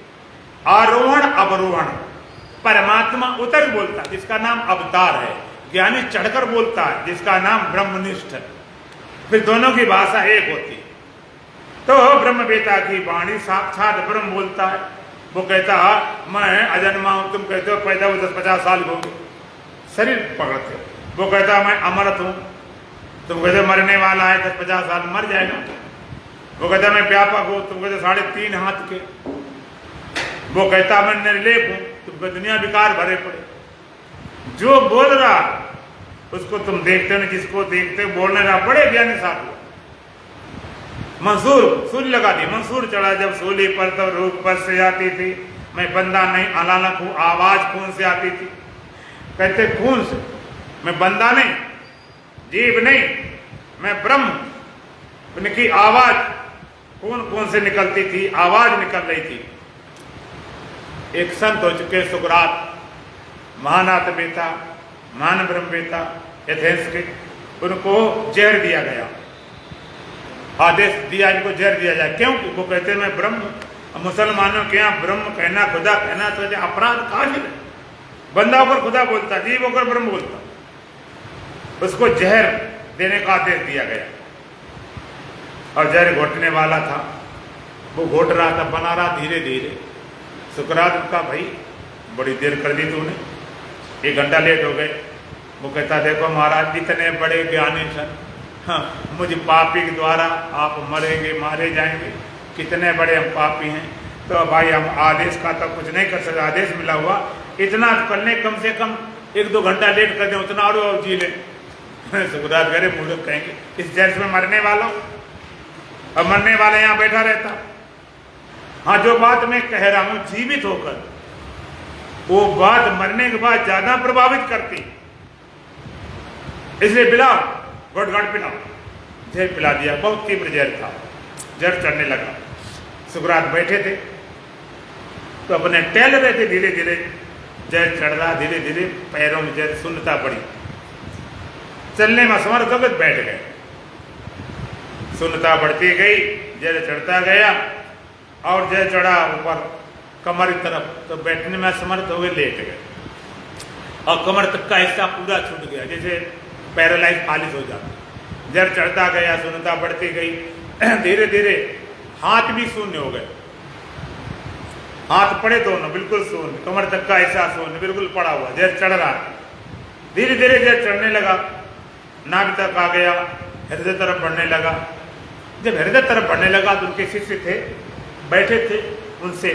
आरोहण अवरोहण, परमात्मा उतर बोलता है जिसका नाम अवतार है, ज्ञानी चढ़कर बोलता है जिसका नाम ब्रह्मनिष्ठ है। फिर दोनों की भाषा एक होती है। तो ब्रह्म वेता की वाणी साक्षात ब्रह्म बोलता है। वो कहता मैं अजन्मा हूं, तुम कहते हो पैदा हुए 10-50 साल हो गए, शरीर पकड़ते हो। वो कहता मैं अमरत हूँ। तुम कहते मरने वाला है, 10-50 साल मर जाएगा। वो कहता मैं व्यापक हूँ। तुम कहते 3.5 हाथ के। वो कहता मैं निर्लेप हूँ। तुम कहते दुनिया विकार भरे पड़े। जो बोल रहा उसको तुम देखते हो, जिसको देखते हो बोलने रहा, बड़े ज्ञानी साधु। मंसूर सूली लगा दी। मंसूर चढ़ा जब सूली पर तो रूप पर से आती थी। मैं बंदा नहीं अलानक हूँ, आवाज खून से आती थी। कहते खून से? मैं बंदा नहीं, जीव नहीं, मैं ब्रह्म। उनकी आवाज खून से निकलती थी, आवाज निकल रही थी। एक संत हो चुके सुकरात, महान आत्मवेता, महान ब्रह्मवेता एथेंस के, उनको जहर दिया गया। आदेश दिया इनको जहर दिया जाए। क्यों? वो कहते मैं ब्रह्म। मुसलमानों के यहाँ ब्रह्म कहना, खुदा कहना तो अपराध काफिर है। बंदा होकर खुदा बोलता, जीव होकर ब्रह्म बोलता। उसको जहर देने का आदेश दिया गया और जहर घोटने वाला था। वो घोट रहा था, बना रहा धीरे धीरे। सुकरात का भाई बड़ी देर कर दी तूने, 1 घंटा लेट हो गए। वो कहता देखो महाराज, इतने बड़े ज्ञानी सन, हाँ, मुझ पापी के द्वारा आप मरेंगे, मारे जाएंगे। कितने बड़े हम पापी हैं। तो भाई हम आदेश का तो कुछ नहीं कर सकते, आदेश मिला हुआ, इतना कर लें, कम से कम 1-2 घंटा लेट कर दें, उतना और जी लें। सुकरात करे मूर्ख कहेंगे, इस जैसे में मरने वाला हूँ और मरने वाला यहाँ बैठा रहता। हाँ, जो बात मैं कह रहा हूँ जीवित होकर, वो बात मरने के बाद ज्यादा प्रभावित करती। इसलिए पिलाओ, घोट पिलाओ। जहर पिला दिया, बहुत तीव्र जहर था। जहर चढ़ने लगा। सुकरात बैठे थे तो अपने टहल रहे थे, धीरे धीरे जहर चढ़ रहा, धीरे धीरे पैरों में जहर शून्यता पड़ी। चलने में असमर्थ होकर बैठ गए। शून्यता बढ़ती गई, जहर चढ़ता गया और जहर चढ़ा ऊपर कमर की तरफ, तो बैठने में असमर्थ हो गए, लेट गए और कमर तक का हिस्सा पूरा छूट गया, जैसे पैरालाइज फालिज हो जाता। जहर चढ़ता गया, शून्यता बढ़ती गई। धीरे धीरे हाथ भी शून्य हो गए। हाथ पड़े दोनों बिल्कुल शून्य, कमर तक का हिस्सा शून्य, बिल्कुल पड़ा हुआ। जहर चढ़ रहा, धीरे धीरे जहर चढ़ने लगा, नाक तक आ गया, हृदय तरफ बढ़ने लगा। जब हृदय तरफ बढ़ने लगा तो उनके शिष्य थे, बैठे थे, उनसे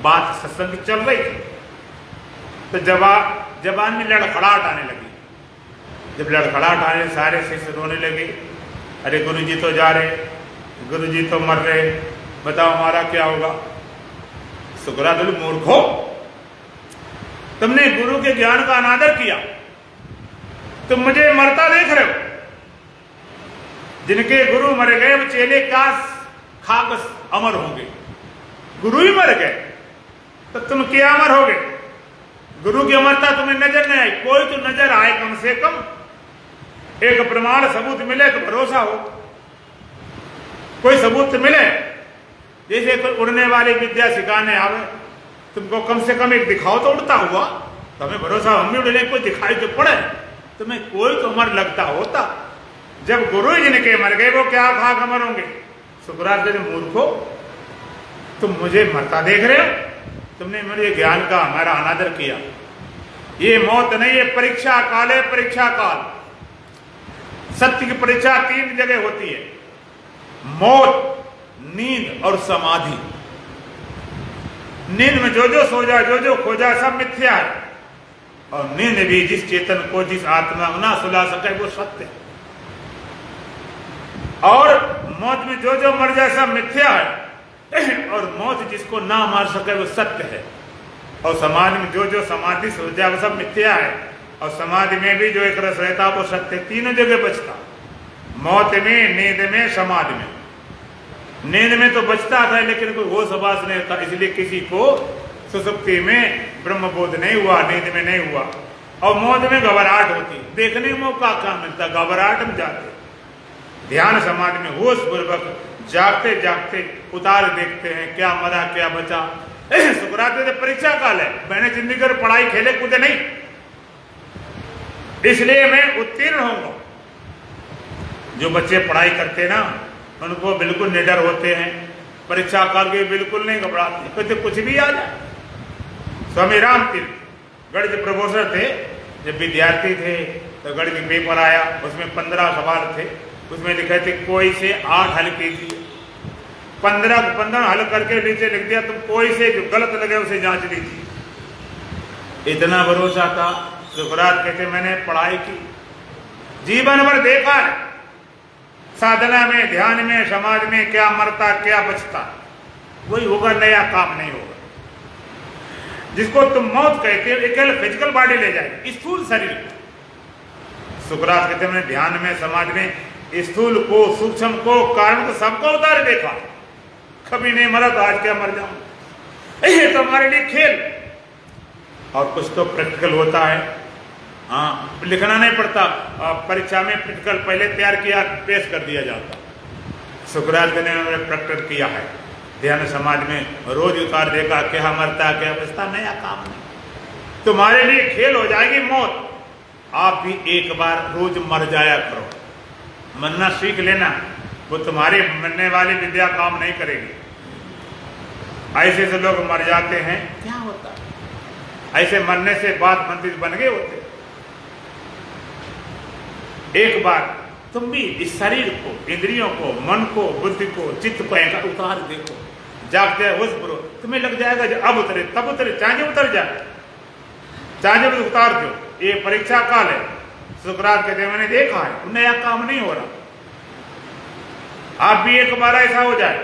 बात सत्संग चल रही थी। तो जबान में लड़खड़ाहट आने लगी। जब लड़खड़ाहट आने, सारे शिष्य रोने लगे। अरे गुरुजी तो जा रहे, गुरुजी तो मर रहे, बताओ हमारा क्या होगा। सुकरात बोले मूर्खो, तुमने गुरु के ज्ञान का अनादर किया, तुम मुझे मरता देख रहे हो। जिनके गुरु मर गए वो चेले का खाक अमर होंगे। गुरु ही मर गए तो तुम क्या अमर होगे। गुरु की अमरता तुम्हें नजर नहीं आई। कोई तो नजर आए, कम से कम एक प्रमाण सबूत मिले तो भरोसा हो। कोई सबूत मिले, जैसे कोई उड़ने वाली विद्या सिखाने आवे, तुमको कम से कम एक दिखाओ तो उड़ता हुआ, तो हमें भरोसा, हम भी उड़ने, कोई दिखाई तो पड़े, तुम्हें कोई तो अमर लगता होता। जब गुरु जिनके मर गए वो क्या खाक अमर होंगे। सुकरात कहते मूर्खो, तुम मुझे मरता देख रहे हो, तुमने मेरे ज्ञान का हमारा अनादर किया। ये मौत नहीं, ये परीक्षा काल है, परीक्षा काल। सत्य की परीक्षा 3 जगह होती है, मौत, नींद और समाधि। नींद में जो जो सोजा, जो जो खोजा, सब मिथ्या है। और नींद भी जिस चेतन को, जिस आत्मा को ना सुला सके वो सत्य है। और मौत में जो जो मर जाए सब मिथ्या है। और मौत जिसको ना मार सके वो सत्य है। और समाधि में जो जो समाधि हो जाए वो सब मिथ्या है। और समाधि में भी जो एक रस रहता वो सत्य। 3 जगह बचता, मौत में, नींद में, समाधि में। नींद में तो बचता था लेकिन कोई होश आभास नहीं था, इसलिए किसी को सुसुप्ति में ब्रह्मबोध नहीं हुआ, नींद में नहीं हुआ। और मौत में घबराहट होती, देखने में मौका कहाँ मिलता, घबराहट में जाते। ध्यान समाधि में होश पूर्वक जागते जागते उतार देखते हैं, क्या मरा क्या बचा। सुकरात परीक्षा काल है, मैंने जिंदगी कर पढ़ाई खेले कूदे नहीं, इसलिए मैं उत्तीर्ण होऊंगा। जो बच्चे पढ़ाई करते ना उनको बिल्कुल निडर होते हैं, परीक्षा काल के बिल्कुल नहीं घबराते, कहते कुछ भी आ जाए। स्वामी राम तीर्थ गणित प्रोफेसर थे, जब विद्यार्थी थे तो गणित पेपर आया, उसमें 15 सवाल थे, उसमें लिखे थे कोई से 8 हल कीजिए। 15 हल करके नीचे लिख दिया तुम कोई से जो गलत लगे उसे जांच लीजिए। इतना भरोसा था। सुकरात कहते मैंने पढ़ाई की, जीवन भर देखा है साधना में, ध्यान में, समाज में क्या मरता क्या बचता, वही होगा, नया काम नहीं होगा। जिसको तुम मौत कहते हो केवल फिजिकल बॉडी ले जाएगी, स्थूल शरीर। सुकरात कहते मैंने ध्यान में, समाज में स्थूल को, सूक्ष्म को, कारण को, सबको उतार देखा, कभी नहीं मरा तो आज क्या मर जाऊं। ये तो हमारे लिए खेल। और कुछ तो प्रैक्टिकल होता है, हाँ, लिखना नहीं पड़ता, परीक्षा में प्रैक्टिकल पहले तैयार किया, पेश कर दिया जाता। सुकरात कहते मैंने प्रैक्टिकल किया है, ध्यान समाज में रोज उतार देगा, क्या मरता क्या बचता, नया काम नहीं। तुम्हारे लिए खेल हो जाएगी मौत। आप भी एक बार रोज मर जाया करो, मरना सीख लेना, वो तुम्हारे मरने वाली विद्या काम नहीं करेगी। ऐसे से लोग मर जाते हैं, क्या होता है, ऐसे मरने से बात मंदिर बन गए होते। एक बार तुम भी इस शरीर को, इंद्रियों को, मन को, बुद्धि को, चित्त को उतार देखो, जागते होश करो, तुम्हें लग जाएगा जो अब उतरे तब उतरे, चाहे उतर जाए, चाहे उतार दो। ये परीक्षा काल है। सुकरात कहते मैंने देखा है, नया काम नहीं हो रहा। आप भी एक बार ऐसा हो जाए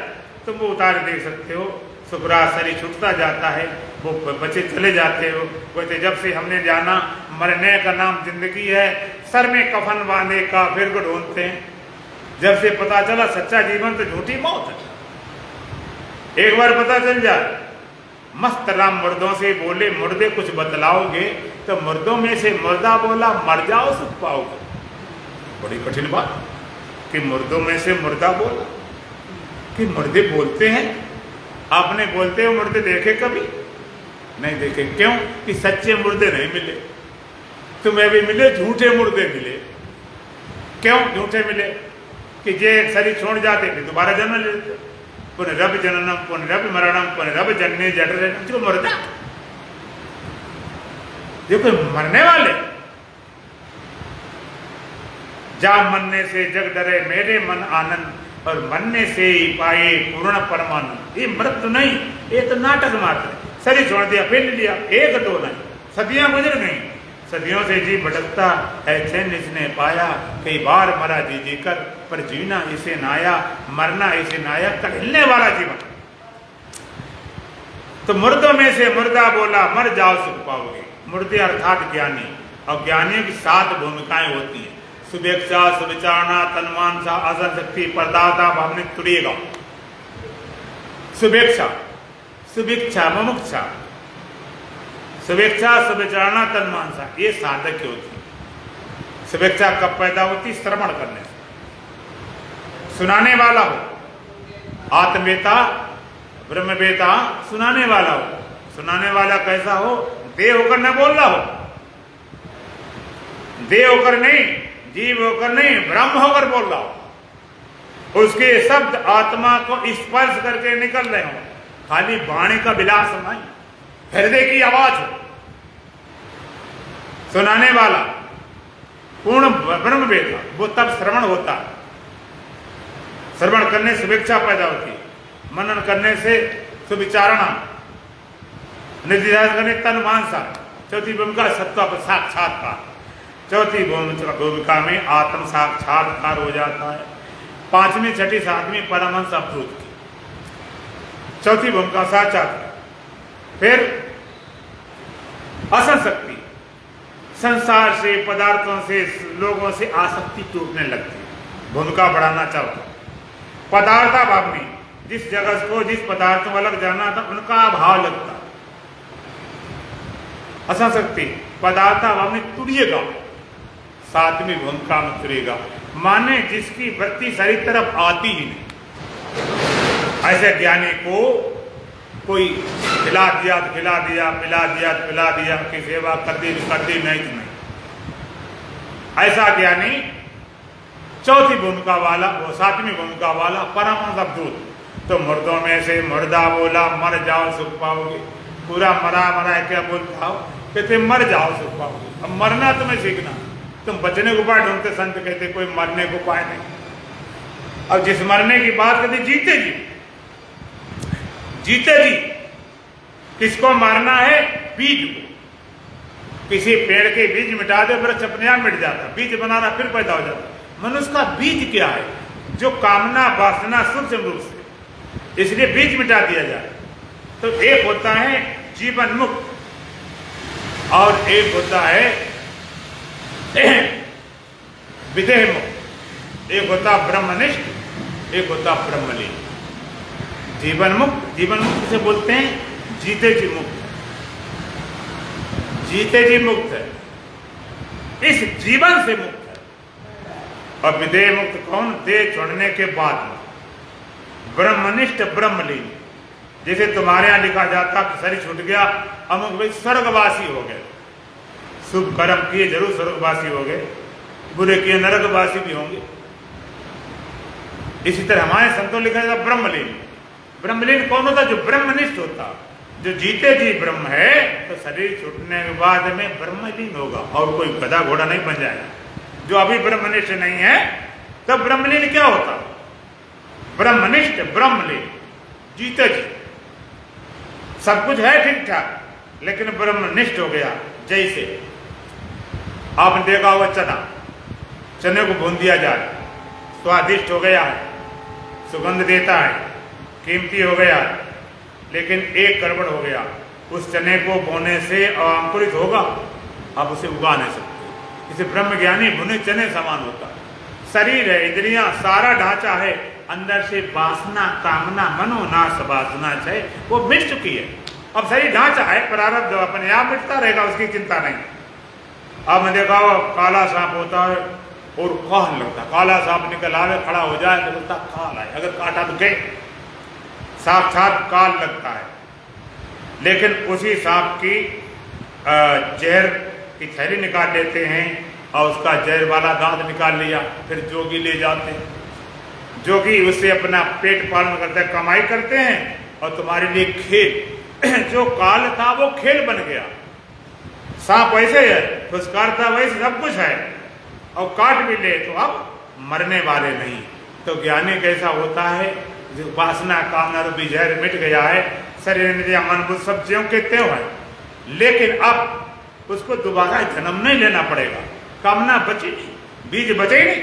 तुम वो उतार देख सकते हो। सुकरात शरीर छूटता जाता है, वो बच्चे चले जाते हो। कहते जब से हमने जाना मरने का नाम जिंदगी है, सर में कफन बांधे काफिर को ढूंढते हैं। जब से पता चला सच्चा जीवन तो झूठी मौत है। एक बार पता चल जाए, मस्त राम मुर्दों से बोले मुर्दे कुछ बतलाओगे, तो मुर्दों में से मुर्दा बोला मर जाओ सुख पाओगे। बड़ी कठिन बात कि मुर्दों में से मुर्दा बोला, कि मुर्दे बोलते हैं। आपने बोलते हो मुर्दे देखे कभी? नहीं देखे। क्यों? कि सच्चे मुर्दे नहीं मिले। तुम्हें भी मिले झूठे मुर्दे मिले। क्यों झूठे मिले? कि जे शरीर छोड़ जाते थे दोबारा जन्म लेते, पुनरभ जननम पुनरभ मरणम पुनरभ जन्मे जठरे, जो मुर्दा, जो कोई मरने वाले। जा मरने से जग डरे मेरे मन आनंद, और मरने से ही पाए पूर्ण परमानंद। ये मृत्यु नहीं, ये तो नाटक मात्र है। शरीर छोड़ दिया फिर लिया, एक तो नहीं, सदियां गुजर गई। सदियों से जी भटकता है चैन इसने पाया, कई बार मरा जी जी कर, पर जीना इसे नाया, मरना इसे नाया, कढ़ने वाला जीवन। तो मुर्दों में से मुर्दा बोला मर जाओ सुख पाओगे। मुर्दे अर्थात ज्ञानी, और ज्ञानियों की 7 भूमिकाएं होती हैं। सुवेक्षा, सुविचारणा, तन्मानसा, आसन शक्ति, परदाता, भावनिक तुड़िएगा। सुवेक्षा, सुभिक्षा, मुमुक्षा, सुवेक्षा, सुविचारणा, तन्मानसा, ये साधक की होती है। सुवेक्षा कब पैदा होती? श्रवण करने से। सुनाने वाला हो, आत्मवेता, ब्रह्मवेता, सुनाने वाला हो। सुनाने वाला कैसा हो? देह होकर न बोल रहा हो, देह होकर नहीं, जीव होकर नहीं, ब्रह्म होकर बोल रहा हो। उसके शब्द आत्मा को स्पर्श करके निकल रहे हो, खाली वाणी का विलास नहीं, हृदय की आवाज हो। सुनाने वाला पूर्ण ब्रह्मवेता, वो तब श्रवण होता है। श्रवण करने से विवेक्षा पैदा होती है, मनन करने से सुविचारणा, निर्दिधान करने तन मानसा। चौथी भूमिका सत्ता पर साक्षात्कार। चौथी भूमिका में आत्म साक्षात्कार हो जाता है। 5वीं, 6ठी, 7वीं परमहंस अवधूत की। चौथी भूमिका साक्षात्कार। फिर असंशक्ति, संसार से, पदार्थों से, लोगों से आसक्ति टूटने लगती है, भूमिका बढ़ाना चाहता। पदार्था भावनी, जिस जगत को, जिस पदार्थों को अलग जाना था उनका अभाव लगता। असंशक्ति, पदार्था भावनी तुड़िएगा, 7वीं भूमिका में तुड़ेगा, माने जिसकी वृत्ति शरीर तरफ आती ही नहीं। ऐसे ज्ञानी को कोई खिला दिया तो खिला दिया, पिला दिया तो पिला दिया, की सेवा कर दी नहीं तो नहीं। ऐसा ज्ञानी चौथी भूमिका वाला, वो 7वीं भूमिका वाला परमहंस अवधूत। तो मुर्दों में से मुर्दा बोला मर जाओ सुख पाओगे। पूरा मरा मरा क्या बोलता हो? कहते मर जाओ सुख पाओगे। अब मरना तुम्हें सीखना, तुम बचने को उपाय ढूंढते, संत कहते कोई मरने को उपाय नहीं। अब जिस मरने की बात करते, जीते जी, जीते जी किसको मारना है? बीज को। किसी पेड़ के बीज मिटा दे, वृक्ष अपने आप मिट जाता, बीज बनाना फिर पैदा हो जाता। मनुष्य का बीज क्या है? जो कामना वासना सूक्ष्म रूप से, इसलिए बीज मिटा दिया जाए। तो एक होता है जीवन मुक्त और एक होता है विदेह मुक्त, एक होता ब्रह्मनिष्ठ, एक होता ब्रह्मलीन। जीवन मुक्त, जीवन मुक्त से बोलते हैं जीते जी मुक्त, जीते जी मुक्त है, इस जीवन से मुक्त है। और विदेह मुक्त कौन? देह छोड़ने के बाद में। ब्रह्मनिष्ठ ब्रह्मलीन, जैसे तुम्हारे यहां लिखा जाता शरीर छूट गया, अमुक भाई स्वर्गवासी हो गए, शुभ कर्म किए जरूर स्वर्गवासी हो गए, बुरे किए नरकवासी भी होंगे। इसी तरह हमारे संतों लिखा जाता ब्रह्मलीन। ब्रह्मलीन कौन होता? जो ब्रह्मनिष्ठ होता, जो जीते जी ब्रह्म है, तो शरीर छूटने के बाद में ब्रह्मलीन होगा और कोई गधा घोड़ा नहीं बन जाएगा। जो अभी ब्रह्मनिष्ठ नहीं है, तब ब्रह्मलीन क्या होता? ब्रह्मनिष्ठ ब्रह्मलीन, जीते जी सब कुछ है ठीक ठाक, लेकिन ब्रह्मनिष्ठ हो गया। जैसे आपने देखा होगा चना, चने को भून दिया जाए, स्वादिष्ट हो गया है, सुगंध देता है, कीमती हो गया, लेकिन एक गड़बड़ हो गया, उस चने को बोने से अंकुरित होगा, आप उसे उगा नहीं सकते। इसे ब्रह्म ज्ञानी भुने चने समान होता। शरीर है, इंद्रियां, सारा ढांचा है, अंदर से वासना कामना मनोनाश वासना है वो मिट चुकी है। अब शरीर ढांचा है, प्रारब्ध अपने आप मिटता रहेगा, उसकी चिंता नहीं। अब मैं देखा काला सांप होता है और काल लगता, काला सांप निकल आवे खड़ा हो जाए तो बोलता काल है, अगर काटा तो गए, साक्षात काल लगता है। लेकिन उसी सांप की जहर की थैली निकाल लेते हैं और उसका जहर वाला दांत निकाल लिया, फिर जोगी ले जाते हैं, जोगी उससे अपना पेट पालन करते हैं, कमाई करते हैं, और तुम्हारे लिए खेल, जो काल था वो खेल बन गया। सांप वैसे है, फुसकारता वैसे सब कुछ है, और काट भी ले तो अब मरने वाले नहीं। तो ज्ञानी कैसा होता है? जो वासना कामना रूपी जहर मिट गया है, शरीर इंद्रिया मन बुद्धि सब ज्यों के त्यों है, लेकिन अब उसको दोबारा जन्म नहीं लेना पड़ेगा। कामना बची नहीं, बीज बचे नहीं,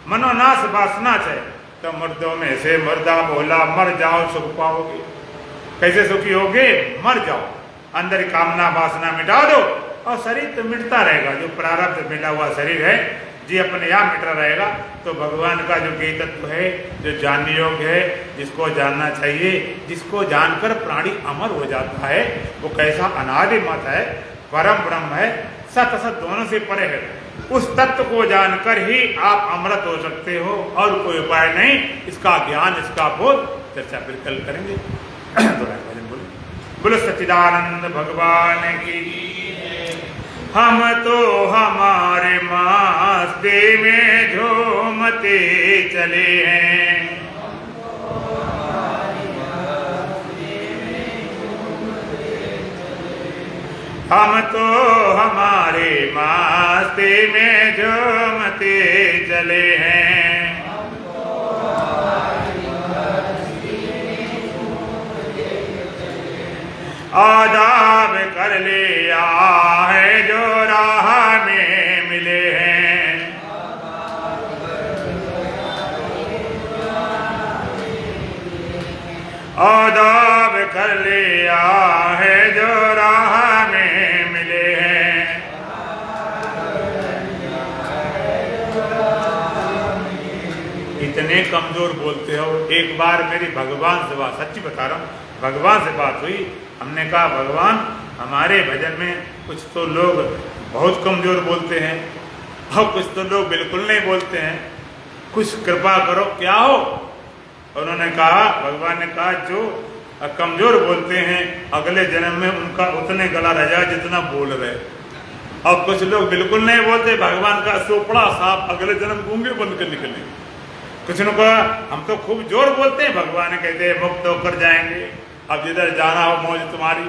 मनोनाश वासना है, तो मर्दों में से मर्दा बोला मर जाओ सुख पाओगे। कैसे सुखी होगे? मर जाओ, अंदर कामना वासना मिटा दो और शरीर तो मिटता रहेगा। जो प्रारब्ध मिला हुआ शरीर है जी अपने आप मिटा रहेगा। तो भगवान का जो ज्ञेय तत्व है, जो जानने योग्य है, जिसको जानना चाहिए, जिसको जानकर प्राणी अमर हो जाता है, वो कैसा अनादि मत है, परम ब्रह्म है, सत असत दोनों से परे है। उस तत्व को जानकर ही आप अमृत हो सकते हो, और कोई उपाय नहीं। इसका ज्ञान, इसका बोध चर्चा फिर कल करेंगे। बोलो सच्चिदानंद भगवान की। हम तो हमारे मस्ती में झूमते चले हैं, हम तो हमारे मस्ती में झूमते चले हैं। आदाब कर लिया है जो राह में मिले हैं, आदाब कर लिया है जो राह में मिले हैं। इतने कमजोर बोलते हो। एक बार मेरी भगवान से बात, सच्ची बता रहा हूँ, भगवान से बात हुई। हमने कहा भगवान हमारे भजन में कुछ तो लोग बहुत कमजोर बोलते हैं और कुछ तो लोग बिल्कुल नहीं बोलते हैं, कुछ कृपा करो, क्या हो? उन्होंने कहा, भगवान ने कहा जो कमजोर बोलते हैं अगले जन्म में उनका उतने गला रह जाए जितना बोल रहे। और कुछ लोग बिल्कुल नहीं बोलते, भगवान का सोपड़ा सांप अगले जन्म गूंगे बन कर निकले। कुछ ने कहा हम तो खूब जोर बोलते हैं, भगवान कहते हैं मुक्त होकर जाएंगे, अब जिधर जाना हो मौज तुम्हारी।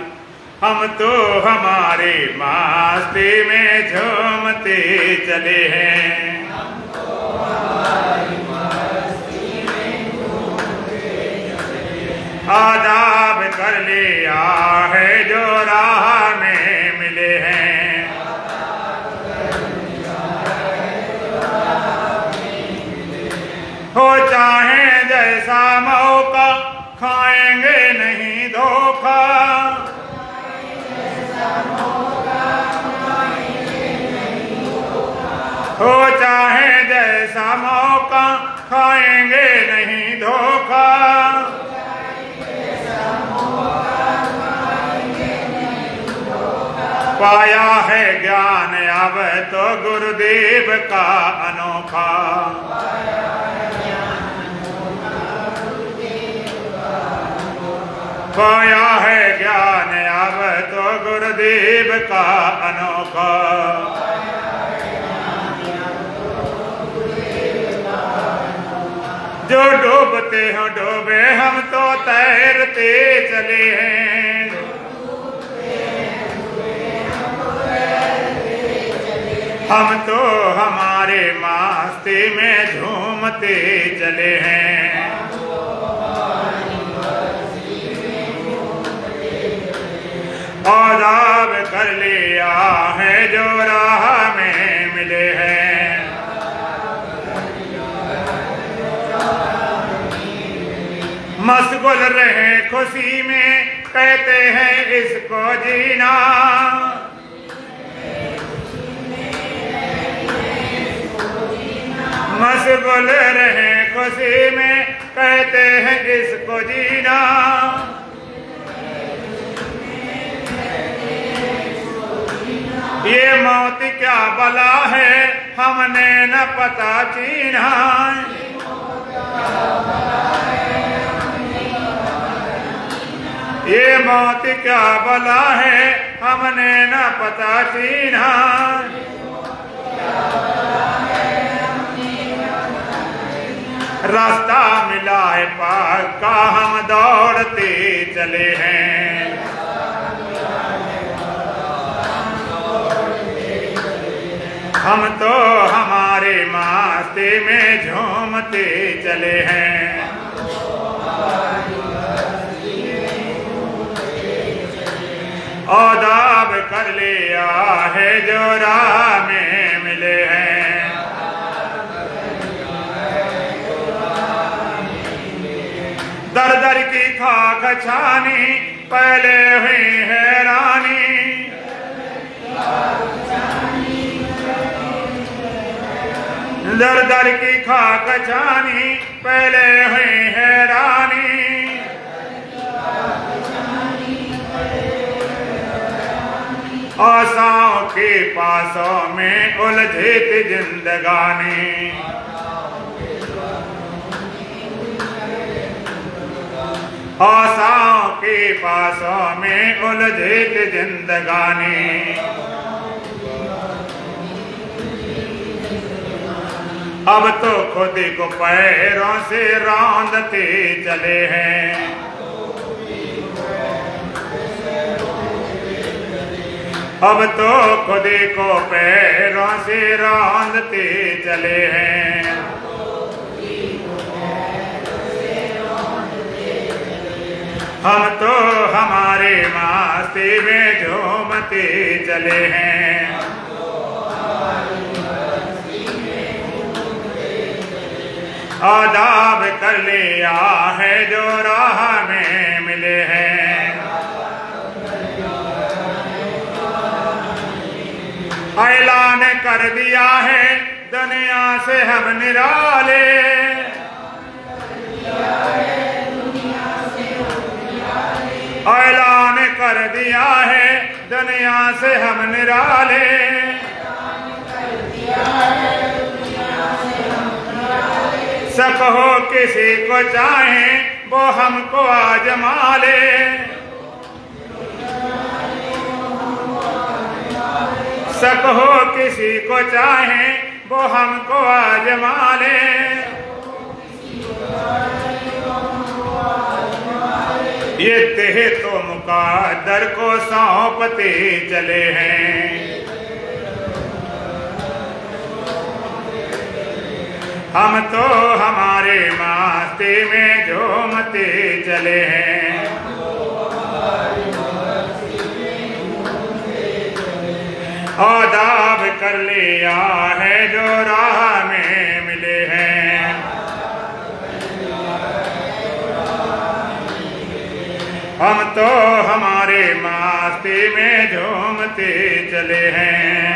हम तो हमारे मस्ती में झूमते चले हैं। आदाब कर लिया है जो राह में मिले हैं। हो चाहे जैसा मौका खाएंगे नहीं धोखा। हो चाहे जैसा मौका खाएंगे नहीं धोखा। पाया है ज्ञान अब तो गुरुदेव का अनोखा। पाया है ज्ञान अब तो गुरुदेव का अनोखा। जो डूबते हो डूबे हम तो तैरते चले हैं। हम तो हमारे मस्ती में झूमते चले हैं। आदाब कर लिया है जो राह में मिले हैं। मशगुल रहे खुशी में कहते हैं इसको जीना। मशगुल रहे खुशी में कहते हैं इसको जीना। ये मौत क्या बला है हमने न पता चीना। ये मौत क्या बला है हमने न पता चीना। रास्ता मिला है पक्का हम दौड़ते चले हैं। हम तो हमारे मस्ती में झूमते चले हैं। आदाब कर लिया है जो राह में मिले हैं। दर दर की खाक छानी पहले हुई हैरानी। दर दर की खाक छानी पहले हुई हैरानी। आशाओं के पासों में उलझी थी जिंदगानी। आशाओं के पासों में उलझी थी जिंदगानी। अब तो खुद को पैरों से रौंदते चले हैं। अब तो खुद को पैरों से रौंदते चले हैं। हम तो हमारे मस्ती में झूमते चले हैं। आदाब कर लिया है जो राह में मिले हैं। ऐलान कर दिया है दुनिया से हम निराले। ऐलान कर दिया है दुनिया से हम निराले। शक हो किसी को चाहे वो हमको आजमा ले। शक हो किसी को चाहे वो हमको आजमा ले। ये देह तो का दर को सौंपते चले हैं। हम तो हमारे मास्ते में झूमते चले हैं। आदाब कर लिया है जो राह में मिले हैं। हम तो हमारे मास्ते में झूमते चले हैं।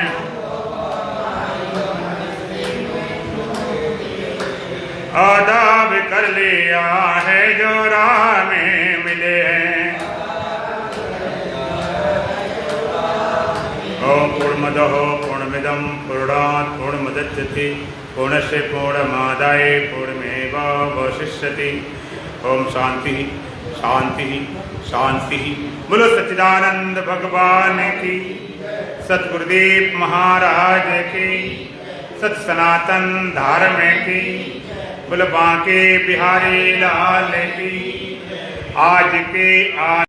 आदाब कर लिया है जो राह में मिले हैं। ओम पूर्णमदः पूर्णमिदं पूर्णात् पूर्णमुदच्यते पूर्णस्य पूर्णमादाय पूर्णमेवावशिष्यते। ओम शांति शांति शांति। बोलो सच्चिदानंद भगवान की, सतगुरुदेव महाराज की, सत सनातन धर्म की, बोलो बांके बिहारी लाल की। आज के आज